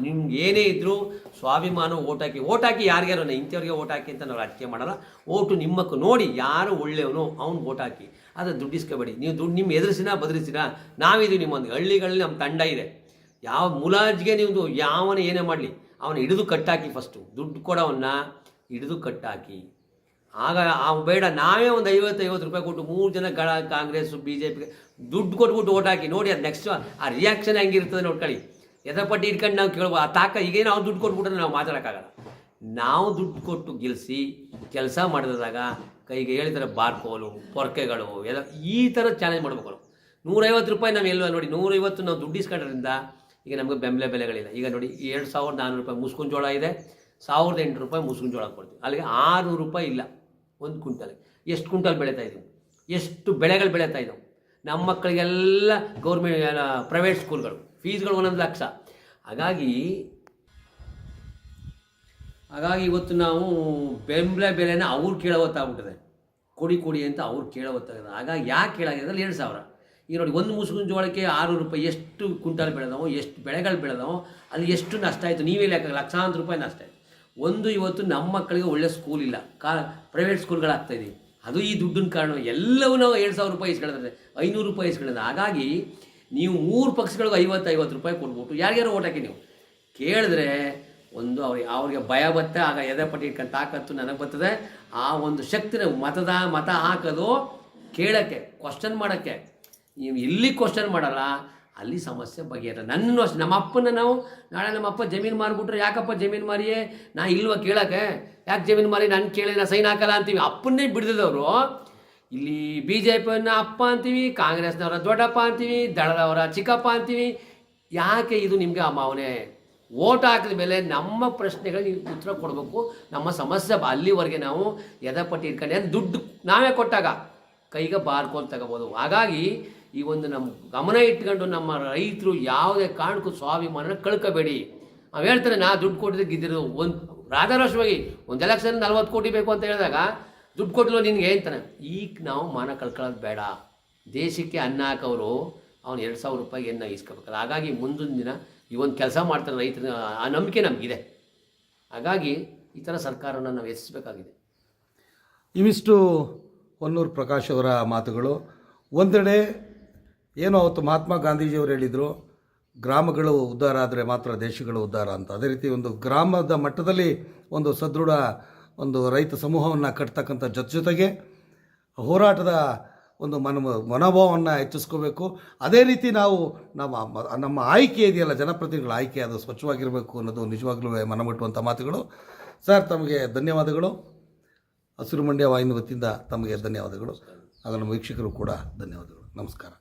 ನಿಮ್ಗೆ ಏನೇ ಇದ್ದರೂ ಸ್ವಾಭಿಮಾನ ಓಟ್ ಹಾಕಿ ಯಾರಿಗಾರು ಇಂಥವ್ರಿಗೆ ಓಟ್ ಹಾಕಿ ಅಂತ ನಾವು ರಾಜಕೀಯ ಮಾಡಲ್ಲ. ಓಟು ನಿಮ್ಮಕ್ಕೆ ನೋಡಿ ಯಾರು ಒಳ್ಳೆಯವನು ಅವ್ನು ಓಟ್ ಹಾಕಿ, ಆದರೆ ದುಡ್ಡು ಇಸ್ಕೋಬೇಡಿ. ನೀವು ದುಡ್ಡು ನಿಮ್ಮ ಎದುರಿಸಿನ ಬದರಿಸಿನ ನಾವಿದ್ದೀವಿ. ನಿಮ್ಮೊಂದು ಹಳ್ಳಿಗಳಲ್ಲಿ ನಮ್ಮ ತಂಡ ಇದೆ. ಯಾವ ಮುಲಾಜಿಗೆ ನೀವು ಯಾವನ ಏನೇ ಮಾಡಲಿ ಅವನು ಹಿಡಿದು ಕಟ್ಟಾಕಿ. ಫಸ್ಟು ದುಡ್ಡು ಕೊಡೋವನ್ನ ಹಿಡಿದು ಕಟ್ಟಾಕಿ. ಆಗ ಬೇಡ ನಾವೇ ಒಂದು 50 ರೂಪಾಯಿ ಕೊಟ್ಟು 3 ಜನ ಕಾಂಗ್ರೆಸ್ BJPಗೆ ದುಡ್ಡು ಕೊಟ್ಬಿಟ್ಟು ಓಟ್ ಹಾಕಿ ನೋಡಿ. ಅದು ನೆಕ್ಸ್ಟ್ ಆ ರಿಯಾಕ್ಷನ್ ಹೆಂಗಿರ್ತದೆ ನೋಡ್ಕೊಳ್ಳಿ. ಎದಪಟ್ಟಿ ಇಟ್ಕೊಂಡು ನಾವು ಕೇಳ್ಬೋದು. ಆ ಈಗೇನು ನಾವು ದುಡ್ಡು ಕೊಟ್ಬಿಟ್ರೆ ನಾವು ಮಾತಾಡೋಕ್ಕಾಗಲ್ಲ. ನಾವು ದುಡ್ಡು ಕೊಟ್ಟು ಗೆಲ್ಲಿಸಿ ಕೆಲಸ ಮಾಡಿದಾಗ ಕೈಗೆ ಹೇಳಿದರೆ ಬಾರ್ಕೋಲು ಪೊರ್ಕೆಗಳು ಎಲ್ಲ ಈ ಥರ ಚಾಲೆಂಜ್ ಮಾಡ್ಬೇಕು. 150 ರೂಪಾಯಿ ನಾವು ಎಲ್ಲೋ ನೋಡಿ 150 ನಾವು ದುಡ್ಡು ಇಸ್ಕೊಂಡ್ರಿಂದ ಈಗ ನಮಗೆ ಬೆಂಬಲ ಬೆಲೆಗಳಿಲ್ಲ. ಈಗ ನೋಡಿ 2400 ರೂಪಾಯಿ ಮುಸ್ಕಿನ ಜೋಳ ಇದೆ, 1008 ರೂಪಾಯಿ ಮುಸ್ಕಿನ ಜೋಳ ಕೊಡ್ತೀವಿ. ಅಲ್ಲಿಗೆ 600 ರೂಪಾಯಿ ಇಲ್ಲ ಒಂದು ಕ್ವಿಂಟಲ್. ಎಷ್ಟು ಕ್ವಿಂಟಲ್ ಬೆಳೀತಾ ಇದ್ದೀವಿ, ಎಷ್ಟು ಬೆಳೆಗಳು ಬೆಳೀತಾ ಇದ್ದಾವೆ. ನಮ್ಮ ಮಕ್ಕಳಿಗೆಲ್ಲ ಗೌರ್ಮೆಂಟ್ ಪ್ರೈವೇಟ್ ಸ್ಕೂಲ್ಗಳು ಫೀಸ್ಗಳು 1 ಲಕ್ಷ. ಹಾಗಾಗಿ ಇವತ್ತು ನಾವು ಬೆಂಬಲ ಬೆಲೆನ ಅವ್ರು ಕೇಳೋತ್ತಾಗ್ಬಿಟ್ಟಿದೆ. ಕೊಡಿ ಅಂತ ಅವ್ರು ಕೇಳೋತ್ತಾಗಿದೆ. ಹಾಗಾಗಿ ಯಾಕೆ ಕೇಳಾಗಿದೆ ಅಂದರೆ 7,000. ಈಗ ನೋಡಿ ಒಂದು ಮುಸುಕಿನ ಜೋಳಕ್ಕೆ 600 ರೂಪಾಯಿ. ಎಷ್ಟು ಕ್ವಿಂಟಲ್ ಬೆಳೆದವೋ, ಎಷ್ಟು ಬೆಳೆಗಳು ಬೆಳೆದವೋ, ಅಲ್ಲಿ ಎಷ್ಟು ನಷ್ಟ ಆಯಿತು ನೀವೇ ಲೆಕ್ಕ. ಲಕ್ಷಾಂತರ ರೂಪಾಯಿ ನಷ್ಟ ಆಯಿತು. ಇವತ್ತು ನಮ್ಮ ಮಕ್ಕಳಿಗೆ ಒಳ್ಳೆ ಸ್ಕೂಲ್ ಇಲ್ಲ, ಪ್ರೈವೇಟ್ ಸ್ಕೂಲ್ಗಳಾಗ್ತಾಯಿದ್ದೀವಿ. ಅದು ಈ ದುಡ್ಡಿನ ಕಾರಣ. ಎಲ್ಲವೂ ನಾವು 7,000 ರೂಪಾಯಿ ಇಸ್ಕೊಳ್ಳೋದ್ರೆ 500 ರೂಪಾಯಿ ಇಸ್ಕೊಳ್ಳೋದು. ಹಾಗಾಗಿ ನೀವು 3 ಪಕ್ಷಗಳಿಗೂ 50 ರೂಪಾಯಿ ಕೊಟ್ಬಿಟ್ಟು ಯಾರಿಗಾರು ಓಟ್ ಹಾಕಿ ನೀವು ಕೇಳಿದ್ರೆ ಒಂದು ಅವ್ರಿಗೆ ಭಯ ಬತ್ತೆ. ಆಗ ಎದೆ ಪಟ್ಟಿ ಇಟ್ಕೊಂಡು ತಾಕತ್ತು ನನಗೆ ಬರ್ತದೆ. ಆ ಒಂದು ಶಕ್ತಿನ ಮತ ಹಾಕೋದು ಕೇಳೋಕ್ಕೆ, ಕ್ವಶನ್ ಮಾಡೋಕ್ಕೆ. ನೀವು ಎಲ್ಲಿ ಕ್ವಶನ್ ಮಾಡಲ್ಲ ಅಲ್ಲಿ ಸಮಸ್ಯೆ ಬಗೆಹರ. ನನ್ನ ಅಷ್ಟೇ ನಮ್ಮ ಅಪ್ಪನ ನಾವು ನಾಳೆ ನಮ್ಮ ಅಪ್ಪ ಜಮೀನು ಮಾರಿಬಿಟ್ರೆ ಯಾಕಪ್ಪ ಜಮೀನು ಮಾರಿಯೇ ನಾ ಇಲ್ವ ಕೇಳೋಕ್ಕೆ, ಯಾಕೆ ಜಮೀನು ಮಾರಿ ನಾನು ಕೇಳಿ ನಾ ಸೈನ್ ಹಾಕಲ್ಲ ಅಂತೀವಿ. ಅಪ್ಪನ್ನೇ ಬಿಡ್ದಿದ್ದವರು ಇಲ್ಲಿ BJPಯನ್ನ ಅಪ್ಪ ಅಂತೀವಿ, ಕಾಂಗ್ರೆಸ್ನವರ ದೊಡ್ಡಪ್ಪ ಅಂತೀವಿ, ದಳದವರ ಚಿಕ್ಕಪ್ಪ ಅಂತೀವಿ. ಯಾಕೆ ಇದು ನಿಮಗೆ ಆ ಭಾವನೆ? ಓಟ್ ಹಾಕಿದ ಮೇಲೆ ನಮ್ಮ ಪ್ರಶ್ನೆಗಳಿಗೆ ನೀವು ಉತ್ತರ ಕೊಡಬೇಕು. ನಮ್ಮ ಸಮಸ್ಯೆ ಅಲ್ಲಿವರೆಗೆ ನಾವು ಎದಪಟ್ಟಿ ಇಟ್ಕೊಂಡು ದುಡ್ಡು ನಾವೇ ಕೊಟ್ಟಾಗ ಕೈಗೆ ಬಾರ್ಕೊಂಡು ತಗೋಬೋದು. ಹಾಗಾಗಿ ಈ ಒಂದು ನಮ್ಮ ಗಮನ ಇಟ್ಕೊಂಡು ನಮ್ಮ ರೈತರು ಯಾವುದೇ ಕಾರಣಕ್ಕೂ ಸ್ವಾಭಿಮಾನ ಕಳ್ಕೋಬೇಡಿ. ನಾವು ಹೇಳ್ತಾರೆ ನಾ ದುಡ್ಡು ಕೊಟ್ಟಿದ್ದು ಗಿದ್ದಿರೋದು. ಒಂದು ರಾಧಾರೋಷವಾಗಿ ಒಂದು ಎಲೆಕ್ಷನ್ 40 ಕೋಟಿ ಬೇಕು ಅಂತ ಹೇಳಿದಾಗ ದುಡ್ಡು ಕೊಟ್ಟಿಲ್ಲ ನಿನಗೆ ಅಂತಾನೆ. ಈಗ ನಾವು ಮಾನ ಕಳ್ಕೊಳ್ಳೋದು ಬೇಡ. ದೇಶಕ್ಕೆ ಅನ್ನ ಹಾಕೋರು ಅವ್ನು 2,000 ರೂಪಾಯಿಗೆ ಎನ್ನ ಇಸ್ಕೋಬೇಕಲ್ಲ. ಹಾಗಾಗಿ ಮುಂದಿನ ದಿನ ಈ ಒಂದು ಕೆಲಸ ಮಾಡ್ತಾರೆ ರೈತರ ಆ ನಂಬಿಕೆ ನಮಗಿದೆ. ಹಾಗಾಗಿ ಈ ಥರ ಸರ್ಕಾರವನ್ನು ನಾವು ಹೆಚ್ಚಿಸಬೇಕಾಗಿದೆ. ಇವಿಷ್ಟು ಹೊನ್ನೂರು ಪ್ರಕಾಶ್ ಅವರ ಮಾತುಗಳು. ಒಂದೆಡೆ ಏನೋ ಅವತ್ತು ಮಹಾತ್ಮ ಗಾಂಧೀಜಿಯವರು ಹೇಳಿದರು, ಗ್ರಾಮಗಳು ಉದ್ಧಾರ ಆದರೆ ಮಾತ್ರ ದೇಶಗಳು ಉದ್ಧಾರ ಅಂತ. ಅದೇ ರೀತಿ ಒಂದು ಗ್ರಾಮದ ಮಟ್ಟದಲ್ಲಿ ಒಂದು ಸದೃಢ ಒಂದು ರೈತ ಸಮೂಹವನ್ನು ಕಟ್ತಕ್ಕಂಥ ಜೊತೆಗೆ ಹೋರಾಟದ ಒಂದು ಮನೋಭಾವವನ್ನು ಹೆಚ್ಚಿಸ್ಕೋಬೇಕು. ಅದೇ ರೀತಿ ನಾವು ನಮ್ಮ ಆಯ್ಕೆ ಇದೆಯಲ್ಲ, ಜನಪ್ರತಿನಿಧಿಗಳ ಆಯ್ಕೆ, ಅದು ಸ್ವಚ್ಛವಾಗಿರಬೇಕು ಅನ್ನೋದು ನಿಜವಾಗ್ಲೂ ಮನಮುಟ್ಟುವಂಥ ಮಾತುಗಳು. ಸರ್, ತಮಗೆ ಧನ್ಯವಾದಗಳು. ಹಸಿರು ಮಂಡ್ಯ ವಾಹಿನಿ ವತಿಯಿಂದ ತಮಗೆ ಧನ್ಯವಾದಗಳು. ಹಾಗೂ ನಮ್ಮ ವೀಕ್ಷಕರು ಕೂಡ ಧನ್ಯವಾದಗಳು. ನಮಸ್ಕಾರ.